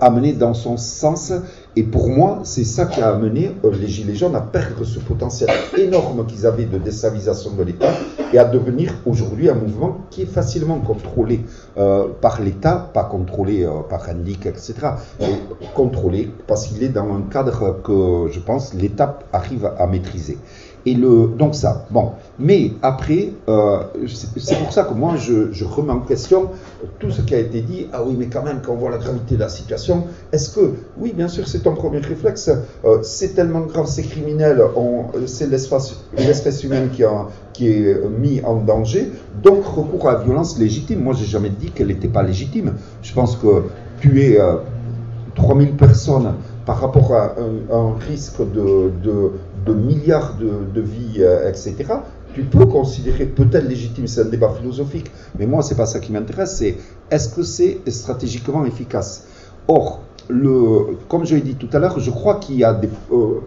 amener dans son sens. Et pour moi, c'est ça qui a amené les Gilets jaunes à perdre ce potentiel énorme qu'ils avaient de déstabilisation de l'État et à devenir aujourd'hui un mouvement qui est facilement contrôlé par l'État, pas contrôlé par un leak, etc., mais contrôlé parce qu'il est dans un cadre que, je pense, l'État arrive à maîtriser. Et donc ça, bon. Mais après, c'est pour ça que moi, je remets en question tout ce qui a été dit. Ah oui, mais quand même, quand on voit la gravité de la situation, est-ce que, oui, bien sûr, c'est ton premier réflexe, c'est tellement grave, c'est criminel, c'est l'espèce humaine qui est mise en danger, donc recours à la violence légitime. Moi, j'ai jamais dit qu'elle n'était pas légitime. Je pense que tuer 3000 personnes par rapport à un risque de milliards de vies, etc., tu peux considérer peut-être légitime, c'est un débat philosophique, mais moi, c'est pas ça qui m'intéresse, c'est est-ce que c'est stratégiquement efficace? Or, comme je l'ai dit tout à l'heure, je crois qu'il y a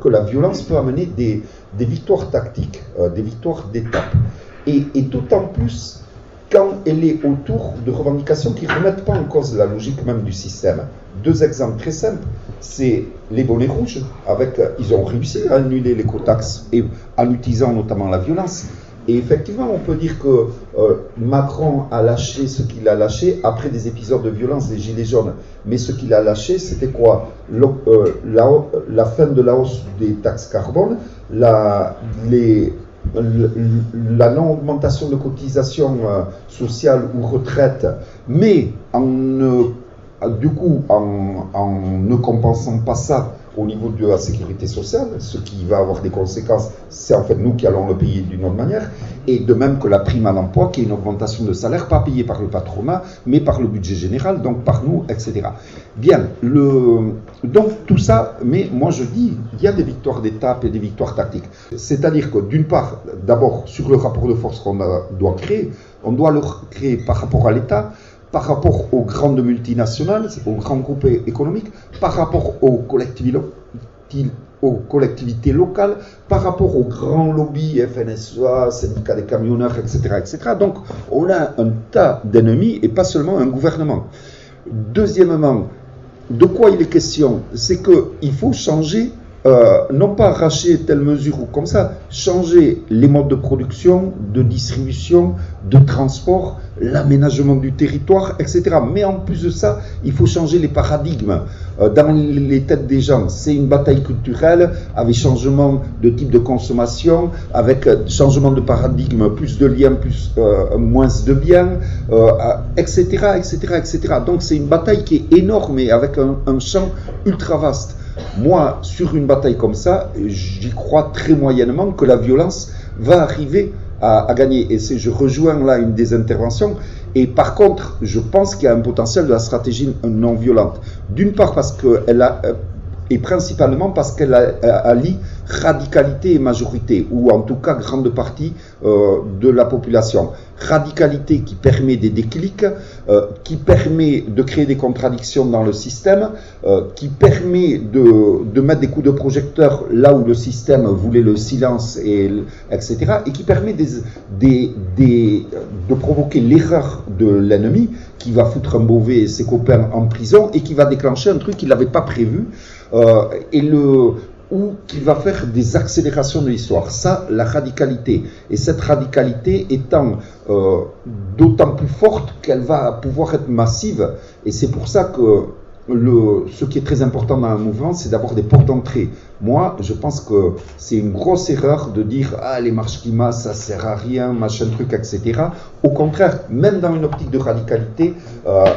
que la violence peut amener des victoires tactiques, des victoires d'étape, et d'autant plus quand elle est autour de revendications qui ne remettent pas en cause la logique même du système. Deux exemples très simples, c'est les bonnets rouges, ils ont réussi à annuler l'écotaxe, et en utilisant notamment la violence. Et effectivement, on peut dire que Macron a lâché ce qu'il a lâché après des épisodes de violence des Gilets jaunes. Mais ce qu'il a lâché, c'était quoi? La fin de la hausse des taxes carbone, la non-augmentation de cotisations sociales ou retraites, mais du coup, en ne compensant pas ça au niveau de la sécurité sociale, ce qui va avoir des conséquences, c'est en fait nous qui allons le payer d'une autre manière, et de même que la prime à l'emploi, qui est une augmentation de salaire, pas payée par le patronat, mais par le budget général, donc par nous, etc. Bien, donc tout ça, mais moi je dis, il y a des victoires d'étape et des victoires tactiques. C'est-à-dire que d'une part, d'abord, sur le rapport de force qu'on doit créer, on doit le créer par rapport à l'État, par rapport aux grandes multinationales, aux grands groupes économiques, par rapport aux collectivités locales, par rapport aux grands lobbies, FNSEA, syndicats des camionneurs, etc., etc. Donc, on a un tas d'ennemis et pas seulement un gouvernement. Deuxièmement, de quoi il est question? C'est qu'il faut changer, non pas arracher telle mesure ou comme ça, changer les modes de production, de distribution, de transport, l'aménagement du territoire, etc. Mais en plus de ça, il faut changer les paradigmes dans les têtes des gens. C'est une bataille culturelle avec changement de type de consommation, avec changement de paradigme, plus de liens, moins de biens, etc., etc., etc. Donc c'est une bataille qui est énorme et avec un champ ultra vaste. Moi, sur une bataille comme ça, j'y crois très moyennement que la violence va arriver à gagner. Et je rejoins là une des interventions. Et par contre, je pense qu'il y a un potentiel de la stratégie non violente. D'une part parce qu'elle et principalement parce qu'elle allie radicalité et majorité, ou en tout cas grande partie de la population. Radicalité qui permet des déclics, qui permet de créer des contradictions dans le système, qui permet de mettre des coups de projecteur là où le système voulait le silence, etc., et qui permet de provoquer l'erreur de l'ennemi, qui va foutre un Beauvais et ses copains en prison, et qui va déclencher un truc qu'il n'avait pas prévu, ou qui va faire des accélérations de l'histoire. Ça, la radicalité. Et cette radicalité étant d'autant plus forte qu'elle va pouvoir être massive. Et c'est pour ça que ce qui est très important dans un mouvement, c'est d'avoir des portes d'entrée. Moi, je pense que c'est une grosse erreur de dire « Ah, les marches climat, ça sert à rien, machin truc, etc. » Au contraire, même dans une optique de radicalité,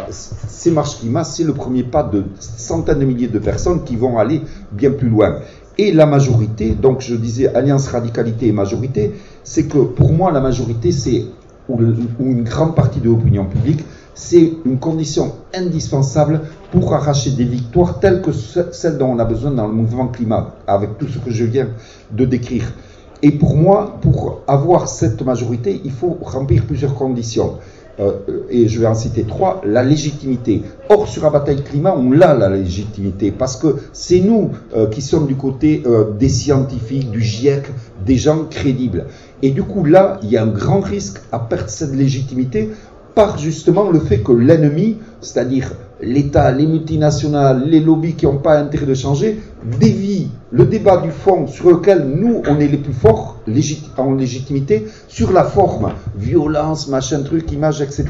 ces marches climat, c'est le premier pas de centaines de milliers de personnes qui vont aller bien plus loin. Et la majorité, donc je disais alliance radicalité et majorité, c'est que pour moi la majorité, c'est, ou une grande partie de l'opinion publique, c'est une condition indispensable pour arracher des victoires telles que celles dont on a besoin dans le mouvement climat, avec tout ce que je viens de décrire. Et pour moi, pour avoir cette majorité, il faut remplir plusieurs conditions. Et je vais en citer 3, la légitimité. Or, sur la bataille climat, on a la légitimité, parce que c'est nous qui sommes du côté des scientifiques, du GIEC, des gens crédibles. Et du coup, là, il y a un grand risque à perdre cette légitimité par justement le fait que l'ennemi, c'est-à-dire l'État, les multinationales, les lobbies qui n'ont pas intérêt de changer, dévient le débat du fond sur lequel nous, on est les plus forts en légitimité, sur la forme, violence, machin truc, image, etc.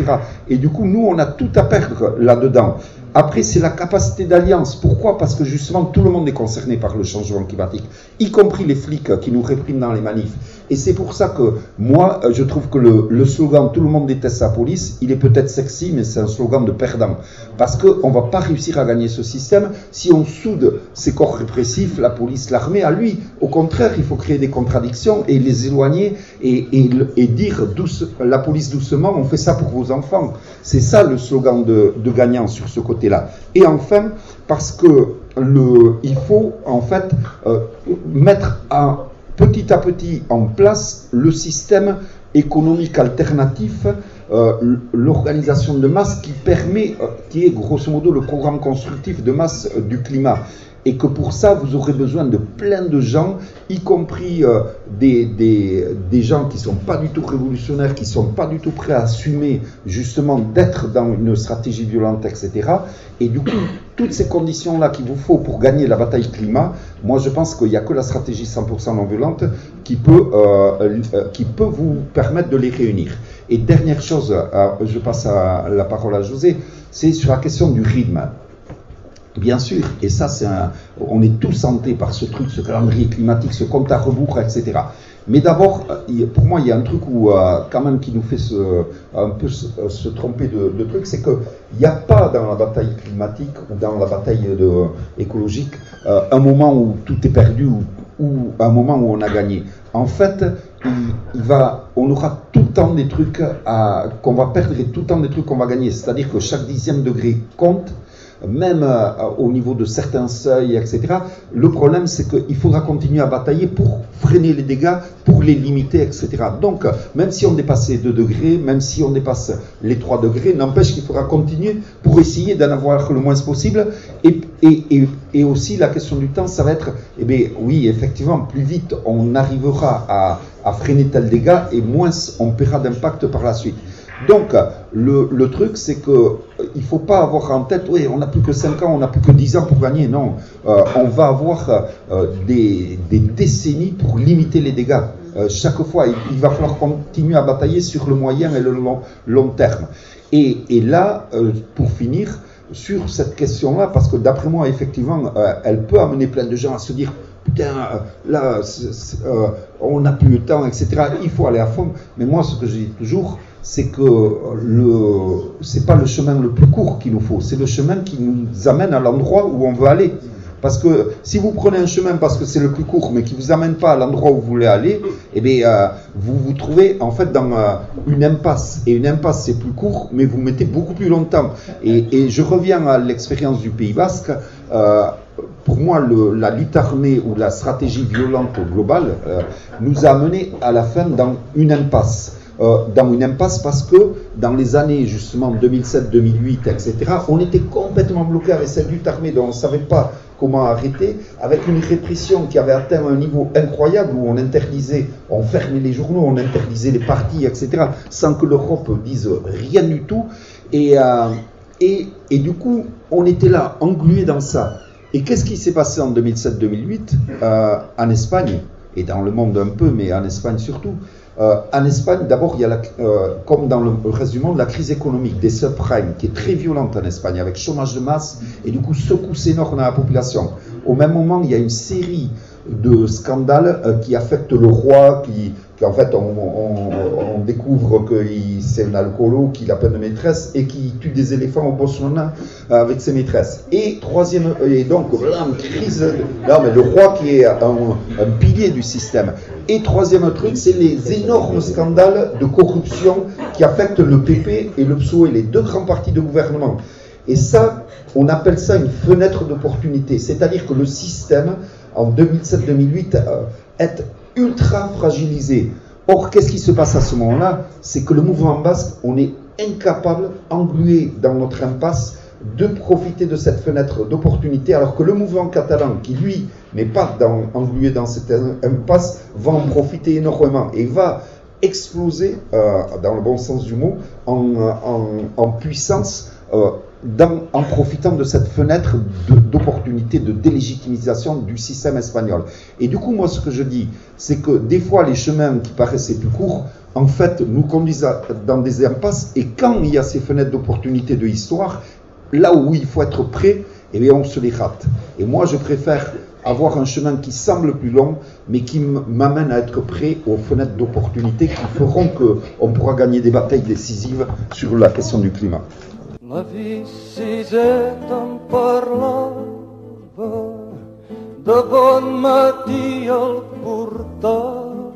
Et du coup, nous, on a tout à perdre là-dedans. Après, c'est la capacité d'alliance. Pourquoi? Parce que justement, tout le monde est concerné par le changement climatique, y compris les flics qui nous répriment dans les manifs. Et c'est pour ça que moi, je trouve que le slogan « Tout le monde déteste sa police », il est peut-être sexy, mais c'est un slogan de perdant. Parce qu'on ne va pas réussir à gagner ce système si on soude ces corps répressifs, la police, l'armée, à lui. Au contraire, il faut créer des contradictions et les éloigner et dire la police doucement, on fait ça pour vos enfants. C'est ça le slogan de gagnant sur ce côté-là. Et enfin, parce que il faut en fait mettre petit à petit en place le système économique alternatif, l'organisation de masse qui est grosso modo le programme constructif de masse du climat. Et que pour ça, vous aurez besoin de plein de gens, y compris des gens qui ne sont pas du tout révolutionnaires, qui ne sont pas du tout prêts à assumer justement d'être dans une stratégie violente, etc. Et du coup, toutes ces conditions-là qu'il vous faut pour gagner la bataille climat, moi je pense qu'il n'y a que la stratégie 100% non violente qui peut vous permettre de les réunir. Et dernière chose, je passe la parole à José, c'est sur la question du rythme. Bien sûr, et ça on est tous hantés par ce truc, ce calendrier climatique, ce compte à rebours, etc. Mais d'abord, pour moi, il y a un truc quand même qui nous fait un peu se tromper de truc, c'est qu'il n'y a pas dans la bataille climatique ou dans la bataille écologique un moment où tout est perdu ou un moment où on a gagné. En fait, on aura tout le temps des trucs qu'on va perdre et tout le temps des trucs qu'on va gagner. C'est-à-dire que chaque dixième degré compte, même au niveau de certains seuils, etc. Le problème, c'est qu'il faudra continuer à batailler pour freiner les dégâts, pour les limiter, etc. Donc, même si on dépasse les 2 degrés, même si on dépasse les 3 degrés, n'empêche qu'il faudra continuer pour essayer d'en avoir le moins possible. Et aussi, la question du temps, ça va être, eh bien, oui, effectivement, plus vite on arrivera à freiner tel dégât et moins on paiera d'impact par la suite. Donc, le truc, c'est qu'il ne faut pas avoir en tête, oui, on n'a plus que 5 ans, on n'a plus que 10 ans pour gagner. Non, on va avoir des décennies pour limiter les dégâts. Chaque fois, il va falloir continuer à batailler sur le moyen et le long terme. Et là, pour finir, sur cette question-là, parce que d'après moi, effectivement, elle peut amener plein de gens à se dire putain, là, on n'a plus le temps, etc. Il faut aller à fond. Mais moi, ce que je dis toujours, c'est que c'est pas le chemin le plus court qu'il nous faut, c'est le chemin qui nous amène à l'endroit où on veut aller. Parce que si vous prenez un chemin parce que c'est le plus court, mais qui vous amène pas à l'endroit où vous voulez aller, eh bien, vous vous trouvez en fait dans une impasse. Et une impasse, c'est plus court, mais vous mettez beaucoup plus longtemps. Et je reviens à l'expérience du Pays Basque. Pour moi, la lutte armée ou la stratégie violente globale nous a amené à la fin dans une impasse. Parce que dans les années justement 2007, 2008, etc., on était complètement bloqué avec cette lutte armée dont on ne savait pas comment arrêter, avec une répression qui avait atteint un niveau incroyable où on interdisait, on fermait les journaux, on interdisait les partis, etc., sans que l'Europe dise rien du tout. Et du coup, on était là, englué dans ça. Et qu'est-ce qui s'est passé en 2007-2008 en Espagne, et dans le monde un peu, mais en Espagne surtout? En Espagne, d'abord, il y a, comme dans le reste du monde, la crise économique des subprimes, qui est très violente en Espagne, avec chômage de masse, et du coup, secousse énorme dans la population. Au même moment, il y a une série de scandales qui affectent le roi, qui en fait, on découvre que c'est un alcoolo, qu'il a plein de maîtresses, et qui tue des éléphants au Botswana avec ses maîtresses. Et troisième, et donc, là, une crise, non, mais le roi qui est un pilier du système. Et troisième truc, c'est les énormes scandales de corruption qui affectent le PP et le PSOE, les deux grands partis de gouvernement. Et ça, on appelle ça une fenêtre d'opportunité. C'est-à-dire que le système, en 2007-2008, est ultra fragilisé. Or, qu'est-ce qui se passe à ce moment-là? C'est que le mouvement basque, on est incapable, englué dans notre impasse, de profiter de cette fenêtre d'opportunité, alors que le mouvement catalan, qui lui n'est pas englué dans cette impasse, va en profiter énormément et va exploser, dans le bon sens du mot, en puissance, en profitant de cette fenêtre d'opportunité de délégitimisation du système espagnol. Et du coup, moi, ce que je dis, c'est que des fois, les chemins qui paraissaient plus courts, en fait, nous conduisent dans des impasses, et quand il y a ces fenêtres d'opportunité de l'histoire, là où il faut être prêt, eh bien, on se les rate. Et moi, je préfère avoir un chemin qui semble plus long, mais qui m'amène à être prêt aux fenêtres d'opportunité qui feront qu'on pourra gagner des batailles décisives sur la question du climat. La Viciseta em parlava de bon matí al portal,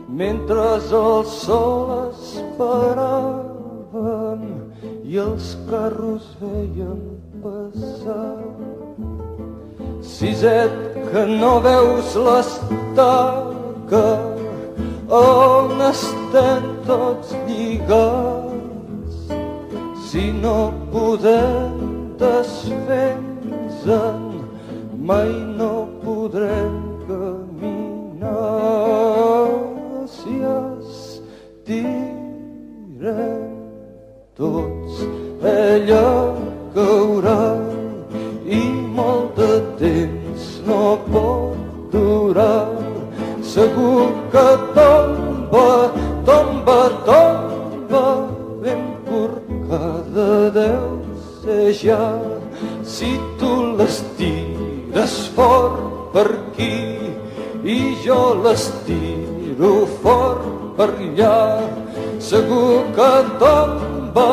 mentre el sol esperaven i els carros veien passar. Siset, que no veus l'estaca on estem tots lligats. Si no podem desfer-nos-en, mai no podrem caminar. Si estirem tots, ella caurà i molt de temps no pot durar. Segur que tomba, tomba, tomba, ben corcada deu ser ja. Si tu l'estires fort per aquí i jo l'estiro fort per allà, segur que tomba,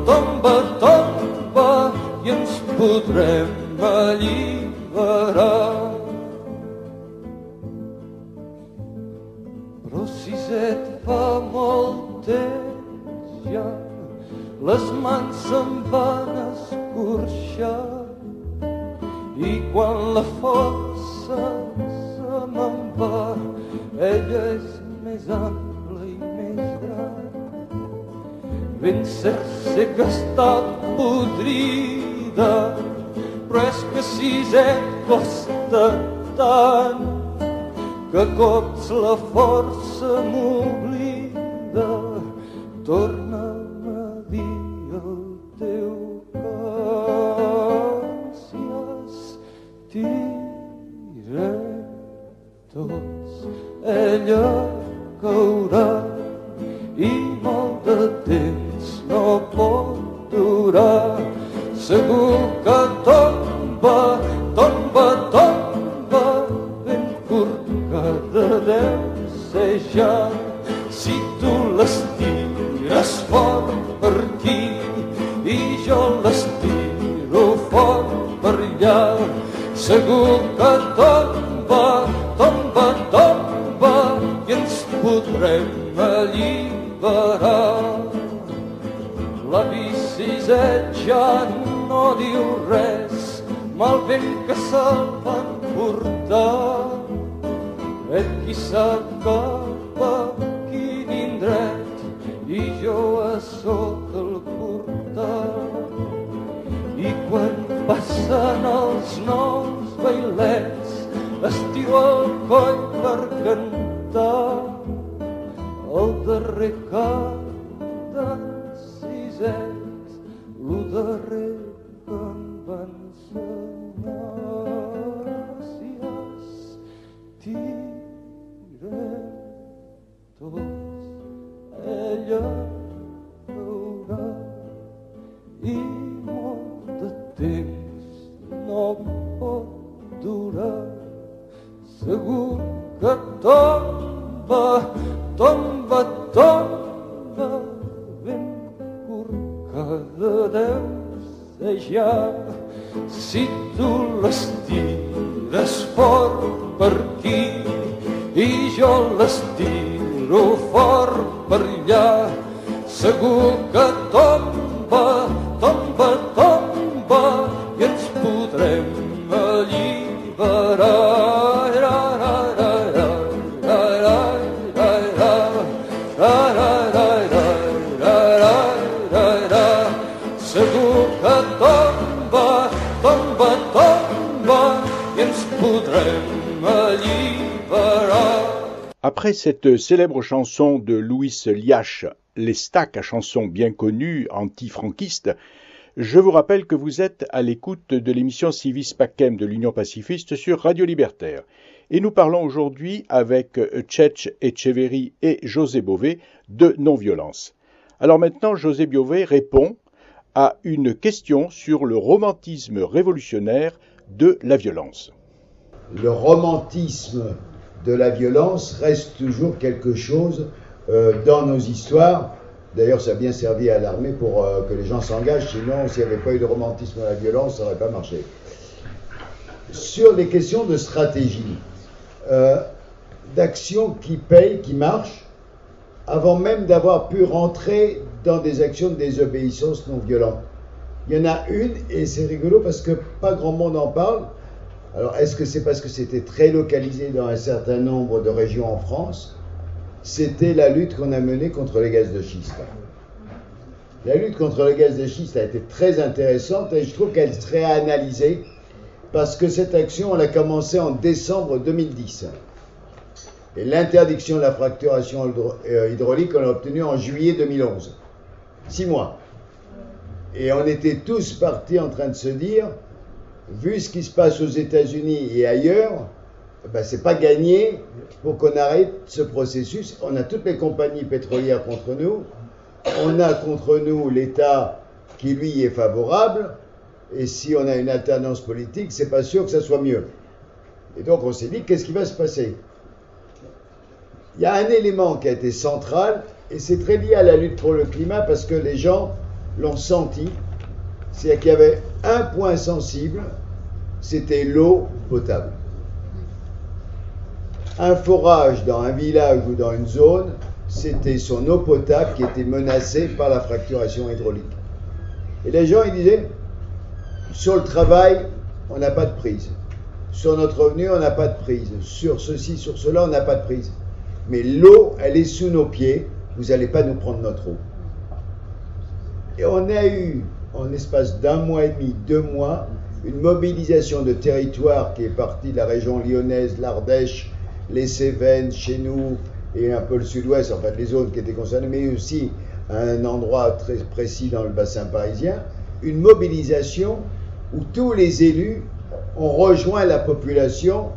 tomba, tomba i ens podrem alliberar. Però Siset, fa molt temps ja les mans se'm van escorxar i quan la força se me'n va, ella és més ampla i més gran. Ben cert sé que està podrida, però és que Siset costa tant que cops la força m'oblida. Torna'm a dir el teu cos, si estirem tots, ella caurà i molt de temps no pot durar. Segur que tomba, tomba, tomba, ben corcada deu ser ja. Si tu l'estires fort per aquí i jo l'estiro fort per allà, segur que tomba, tomba, tomba, i ens podrem alliberar. La biciseta ja no diu res, mal vent que se'l van portar. Qui sap cap a quin indret, i jo a sota el portal. I quan passen els nous bailets, estiu al coll per cantar el darrer cant d'en Siset, lo darrer que em va ensenyar. Si estirem tots, ella veurà, i molt de temps no pot durar. Segur que tomba, tomba, tomba, ben corcada deu ser ja. Si tu l'estires fort per aquí i jo l'estiro fort per allà, segur que tomba, tomba, tomba, i ens podrem alliberar. Segur que tomba, tomba, tomba, i ens podrem alliberar. Après cette célèbre chanson de Louis Liache, l'Estaque, chanson bien connue, anti-franquiste, je vous rappelle que vous êtes à l'écoute de l'émission Civis Pacem de l'Union pacifiste sur Radio Libertaire. Et nous parlons aujourd'hui avec Tchétch Etcheverry et José Bové de non-violence. Alors maintenant, José Bové répond à une question sur le romantisme révolutionnaire de la violence. Le romantisme de la violence reste toujours quelque chose dans nos histoires. D'ailleurs, ça a bien servi à l'armée pour que les gens s'engagent. Sinon, s'il n'y avait pas eu de romantisme de la violence, ça n'aurait pas marché. Sur les questions de stratégie, d'action qui paye, qui marche, avant même d'avoir pu rentrer dans des actions de désobéissance non violente. Il y en a une, et c'est rigolo parce que pas grand monde en parle. Alors, est-ce que c'est parce que c'était très localisé dans un certain nombre de régions en France? C'était la lutte qu'on a menée contre les gaz de schiste. La lutte contre les gaz de schiste a été très intéressante et je trouve qu'elle serait à analyser parce que cette action, elle a commencé en décembre 2010. Et l'interdiction de la fracturation hydraulique, on l'a obtenue en juillet 2011. 6 mois. Et on était tous partis en train de se dire, vu ce qui se passe aux États-Unis et ailleurs, ben c'est pas gagné pour qu'on arrête ce processus. On a toutes les compagnies pétrolières contre nous. On a contre nous l'État qui, lui, est favorable. Et si on a une alternance politique, c'est pas sûr que ça soit mieux. Et donc, on s'est dit, qu'est-ce qui va se passer? Il y a un élément qui a été central, et c'est très lié à la lutte pour le climat, parce que les gens l'ont senti. C'est-à-dire qu'il y avait un point sensible, c'était l'eau potable. Un forage dans un village ou dans une zone, c'était son eau potable qui était menacée par la fracturation hydraulique. Et les gens, ils disaient, sur le travail, on n'a pas de prise. Sur notre revenu, on n'a pas de prise. Sur ceci, sur cela, on n'a pas de prise. Mais l'eau, elle est sous nos pieds, vous n'allez pas nous prendre notre eau. Et on a eu, en l'espace d'1 mois et demi, 2 mois, une mobilisation de territoire qui est partie de la région lyonnaise, l'Ardèche, les Cévennes, chez nous, et un peu le sud-ouest, enfin les zones qui étaient concernées, mais aussi un endroit très précis dans le bassin parisien, une mobilisation où tous les élus ont rejoint la population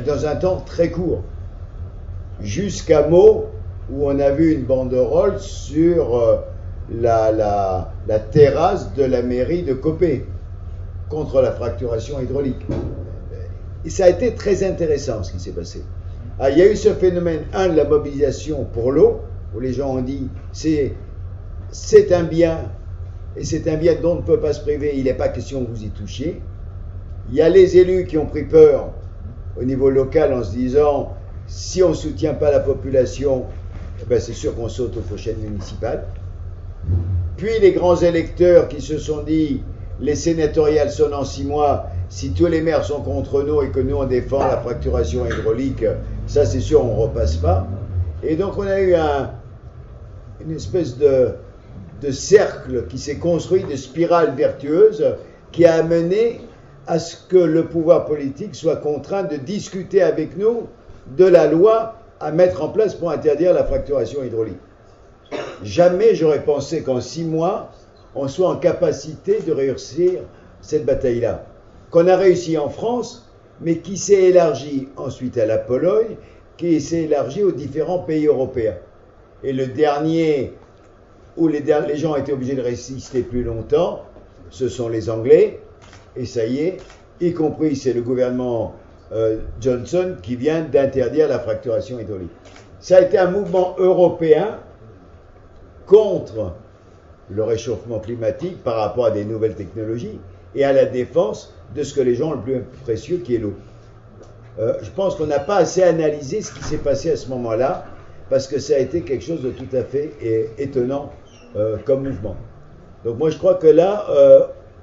dans un temps très court. Jusqu'à Meaux, où on a vu une banderole sur la terrasse de la mairie de Copé, contre la fracturation hydraulique. Et ça a été très intéressant ce qui s'est passé. Ah, il y a eu ce phénomène, de la mobilisation pour l'eau, où les gens ont dit, c'est un bien, et c'est un bien dont on ne peut pas se priver, il n'est pas question que vous y touchiez. Il y a les élus qui ont pris peur au niveau local en se disant si on ne soutient pas la population, eh ben c'est sûr qu'on saute aux prochaines municipales. Puis les grands électeurs qui se sont dit les sénatoriales sont dans 6 mois, si tous les maires sont contre nous et que nous on défend la fracturation hydraulique, ça c'est sûr on ne repasse pas. Et donc on a eu une espèce de cercle qui s'est construit, de spirale vertueuse qui a amené à ce que le pouvoir politique soit contraint de discuter avec nous de la loi à mettre en place pour interdire la fracturation hydraulique. Jamais j'aurais pensé qu'en 6 mois, on soit en capacité de réussir cette bataille-là. Qu'on a réussi en France, mais qui s'est élargie ensuite à la Pologne, qui s'est élargie aux différents pays européens. Et le dernier, où les gens ont été obligés de résister plus longtemps, ce sont les Anglais, et ça y est, y compris c'est le gouvernement Johnson qui vient d'interdire la fracturation hydraulique. Ça a été un mouvement européen contre le réchauffement climatique par rapport à des nouvelles technologies et à la défense de ce que les gens ont le plus précieux qui est l'eau. Je pense qu'on n'a pas assez analysé ce qui s'est passé à ce moment-là parce que ça a été quelque chose de tout à fait étonnant comme mouvement. Donc moi je crois que là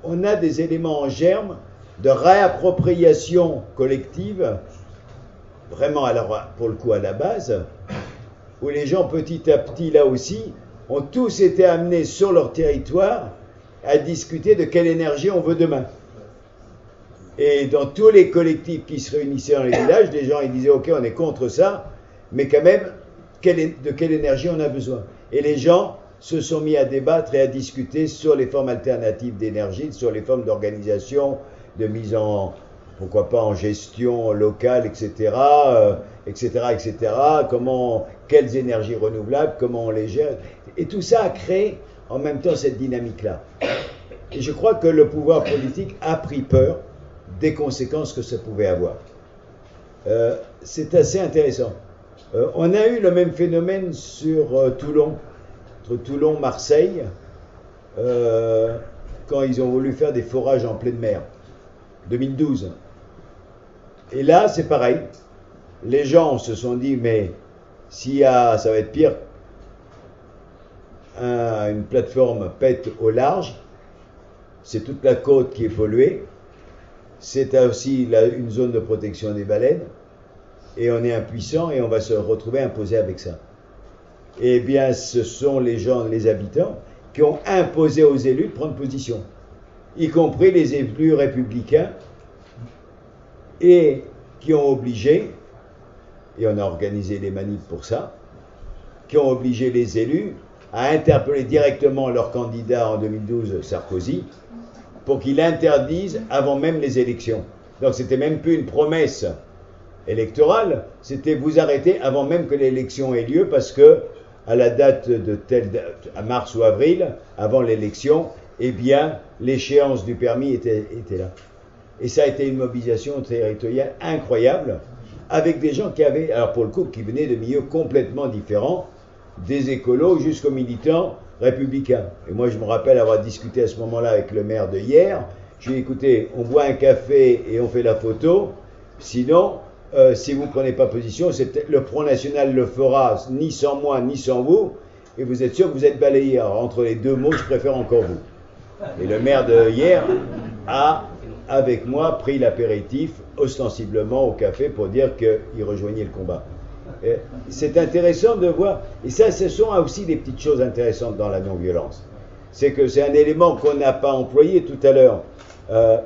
on a des éléments en germe de réappropriation collective, vraiment alors, pour le coup à la base, où les gens petit à petit là aussi ont tous été amenés sur leur territoire à discuter de quelle énergie on veut demain. Et dans tous les collectifs qui se réunissaient dans les villages, les gens ils disaient ok on est contre ça, mais quand même de quelle énergie on a besoin. Et les gens se sont mis à débattre et à discuter sur les formes alternatives d'énergie, sur les formes d'organisation, de mise en, pourquoi pas en gestion locale, etc., etc., quelles énergies renouvelables, comment on les gère. Et tout ça a créé en même temps cette dynamique-là. Et je crois que le pouvoir politique a pris peur des conséquences que ça pouvait avoir. C'est assez intéressant. On a eu le même phénomène sur Toulon, entre Toulon et Marseille, quand ils ont voulu faire des forages en pleine mer, 2012. Et là, c'est pareil. Les gens se sont dit, mais ça va être pire, une plateforme pète au large, c'est toute la côte qui est polluée, c'est aussi une zone de protection des baleines, et on est impuissant et on va se retrouver imposé avec ça. Eh bien, ce sont les gens, les habitants, qui ont imposé aux élus de prendre position, y compris les élus républicains, et qui ont obligé, et on a organisé des manifs pour ça, qui ont obligé les élus à interpeller directement leur candidat en 2012, Sarkozy, pour qu'il interdise avant même les élections. Donc c'était même plus une promesse électorale, c'était vous arrêter avant même que l'élection ait lieu, parce que à la date de telle date, à mars ou avril, avant l'élection, eh bien l'échéance du permis était là. Et ça a été une mobilisation territoriale incroyable, avec des gens qui avaient, alors pour le coup, qui venaient de milieux complètement différents, des écolos jusqu'aux militants républicains. Et moi, je me rappelle avoir discuté à ce moment-là avec le maire de hier. Je lui ai dit, écoutez, on boit un café et on fait la photo. Sinon, si vous ne prenez pas position, c'est peut-être le Front National le fera, ni sans moi, ni sans vous. Et vous êtes sûr que vous êtes balayé. Alors, entre les deux mots, je préfère encore vous. Et le maire de hier a, avec moi, pris l'apéritif ostensiblement au café pour dire qu'il rejoignait le combat. C'est intéressant de voir, et ça ce sont aussi des petites choses intéressantes dans la non-violence. C'est que c'est un élément qu'on n'a pas employé tout à l'heure,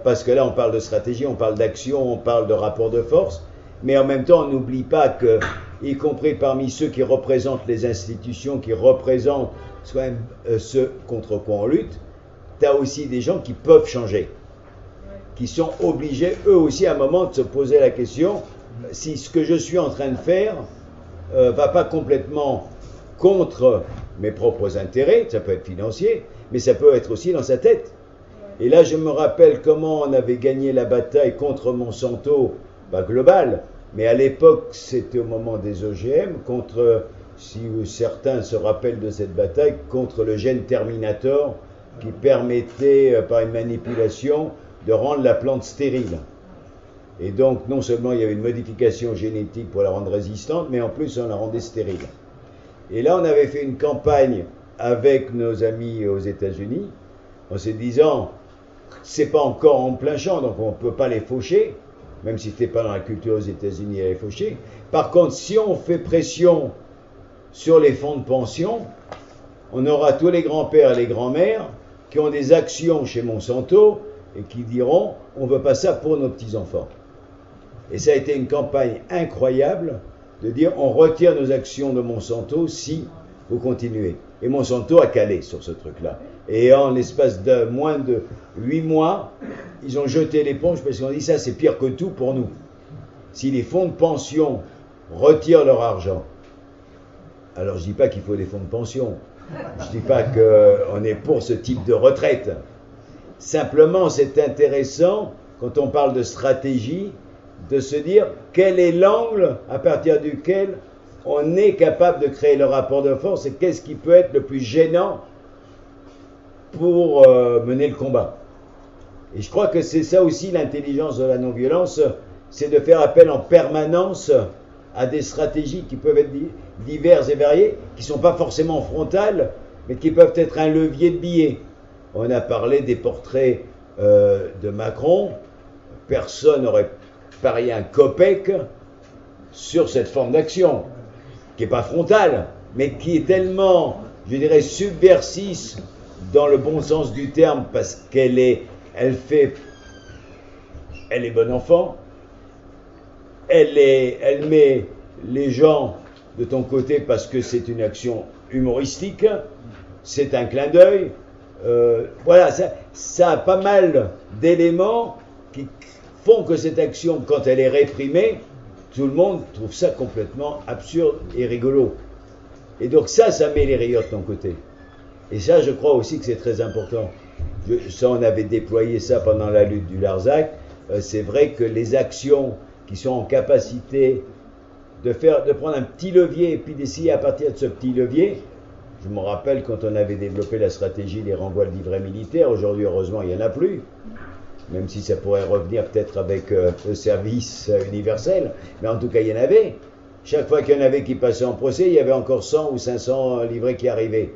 parce que là on parle de stratégie, on parle d'action, on parle de rapport de force, mais en même temps on n'oublie pas que, y compris parmi ceux qui représentent les institutions, qui représentent soit ceux contre quoi on lutte, tu as aussi des gens qui peuvent changer, qui sont obligés eux aussi à un moment de se poser la question si ce que je suis en train de faire va pas complètement contre mes propres intérêts, ça peut être financier, mais ça peut être aussi dans sa tête. Et là, je me rappelle comment on avait gagné la bataille contre Monsanto, global, mais à l'époque, c'était au moment des OGM, contre, si certains se rappellent de cette bataille, contre le gène Terminator, qui permettait, par une manipulation, de rendre la plante stérile. Et donc, non seulement il y avait une modification génétique pour la rendre résistante, mais en plus on la rendait stérile. Et là, on avait fait une campagne avec nos amis aux États-Unis, en se disant, c'est pas encore en plein champ, donc on ne peut pas les faucher, même si c'était pas dans la culture aux États-Unis à les faucher. Par contre, si on fait pression sur les fonds de pension, on aura tous les grands-pères et les grands-mères qui ont des actions chez Monsanto et qui diront, on veut pas ça pour nos petits-enfants. Et ça a été une campagne incroyable de dire, on retire nos actions de Monsanto si vous continuez. Et Monsanto a calé sur ce truc-là. Et en l'espace de moins de 8 mois, ils ont jeté l'éponge parce qu'ils ont dit, ça c'est pire que tout pour nous. Si les fonds de pension retirent leur argent, alors je ne dis pas qu'il faut des fonds de pension, je ne dis pas qu'on est pour ce type de retraite. Simplement, c'est intéressant, quand on parle de stratégie, de se dire quel est l'angle à partir duquel on est capable de créer le rapport de force et qu'est-ce qui peut être le plus gênant pour mener le combat. Et je crois que c'est ça aussi l'intelligence de la non-violence, c'est de faire appel en permanence à des stratégies qui peuvent être diverses et variées, qui ne sont pas forcément frontales, mais qui peuvent être un levier de billets. On a parlé des portraits de Macron, personne n'aurait parié un copec sur cette forme d'action, qui n'est pas frontale, mais qui est tellement, je dirais, subversive dans le bon sens du terme, parce qu'elle est bon enfant, elle met les gens de ton côté parce que c'est une action humoristique, c'est un clin d'œil, voilà, ça a pas mal d'éléments qui font que cette action, quand elle est réprimée, tout le monde trouve ça complètement absurde et rigolo. Et donc ça met les rayures de ton côté. Et ça, je crois aussi que c'est très important. Ça, on avait déployé ça pendant la lutte du Larzac. C'est vrai que les actions qui sont en capacité de prendre un petit levier et puis d'essayer à partir de ce petit levier, je me rappelle quand on avait développé la stratégie des renvois de livrets militaires, aujourd'hui heureusement il n'y en a plus, même si ça pourrait revenir peut-être avec le service universel, mais en tout cas il y en avait. Chaque fois qu'il y en avait qui passaient en procès, il y avait encore 100 ou 500 livrets qui arrivaient.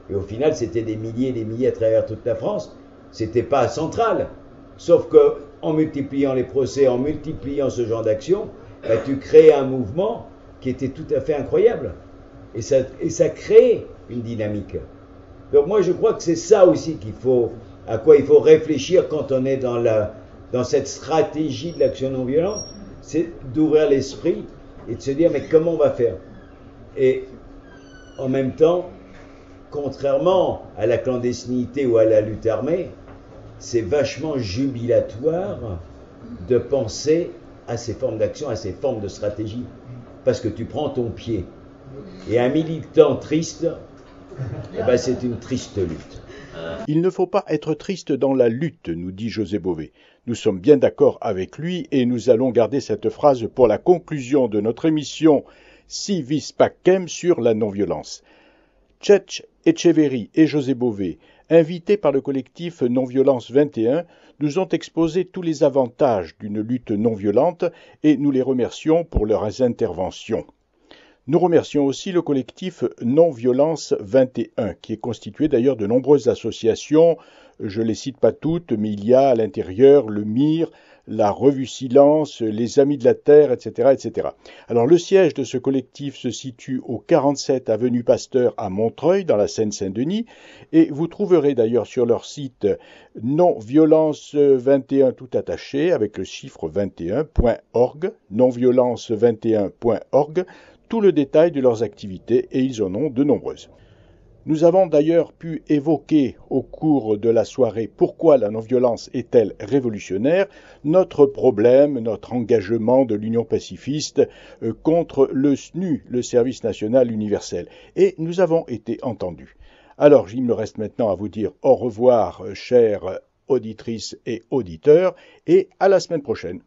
Et au final, c'était des milliers et des milliers à travers toute la France. C'était pas central. Sauf que, en multipliant les procès, en multipliant ce genre d'action, bah, tu crées un mouvement qui était tout à fait incroyable. Et ça crée une dynamique. Donc moi, je crois que c'est ça aussi à quoi il faut réfléchir quand on est dans cette stratégie de l'action non violente, c'est d'ouvrir l'esprit et de se dire, mais comment on va faire? Et en même temps, contrairement à la clandestinité ou à la lutte armée, c'est vachement jubilatoire de penser à ces formes d'action, à ces formes de stratégie, parce que tu prends ton pied. Et un militant triste, eh ben c'est une triste lutte. Il ne faut pas être triste dans la lutte, nous dit José Bové. Nous sommes bien d'accord avec lui et nous allons garder cette phrase pour la conclusion de notre émission Si vis pacem sur la non-violence. Tchetch Etcheverry et José Bové, invités par le collectif Non-Violence 21, nous ont exposé tous les avantages d'une lutte non-violente et nous les remercions pour leurs interventions. Nous remercions aussi le collectif Non-Violence 21, qui est constitué d'ailleurs de nombreuses associations, je ne les cite pas toutes, mais il y a à l'intérieur le MIR, la Revue Silence, les Amis de la Terre, etc., etc. Alors le siège de ce collectif se situe au 47 avenue Pasteur à Montreuil, dans la Seine-Saint-Denis, et vous trouverez d'ailleurs sur leur site non-violence 21 tout attaché, avec le chiffre 21.org, non-violence21.org, tout le détail de leurs activités, et ils en ont de nombreuses. Nous avons d'ailleurs pu évoquer au cours de la soirée pourquoi la non-violence est-elle révolutionnaire, notre problème, notre engagement de l'Union pacifiste contre le SNU, le Service national universel. Et nous avons été entendus. Alors, il me reste maintenant à vous dire au revoir, chères auditrices et auditeurs, et à la semaine prochaine.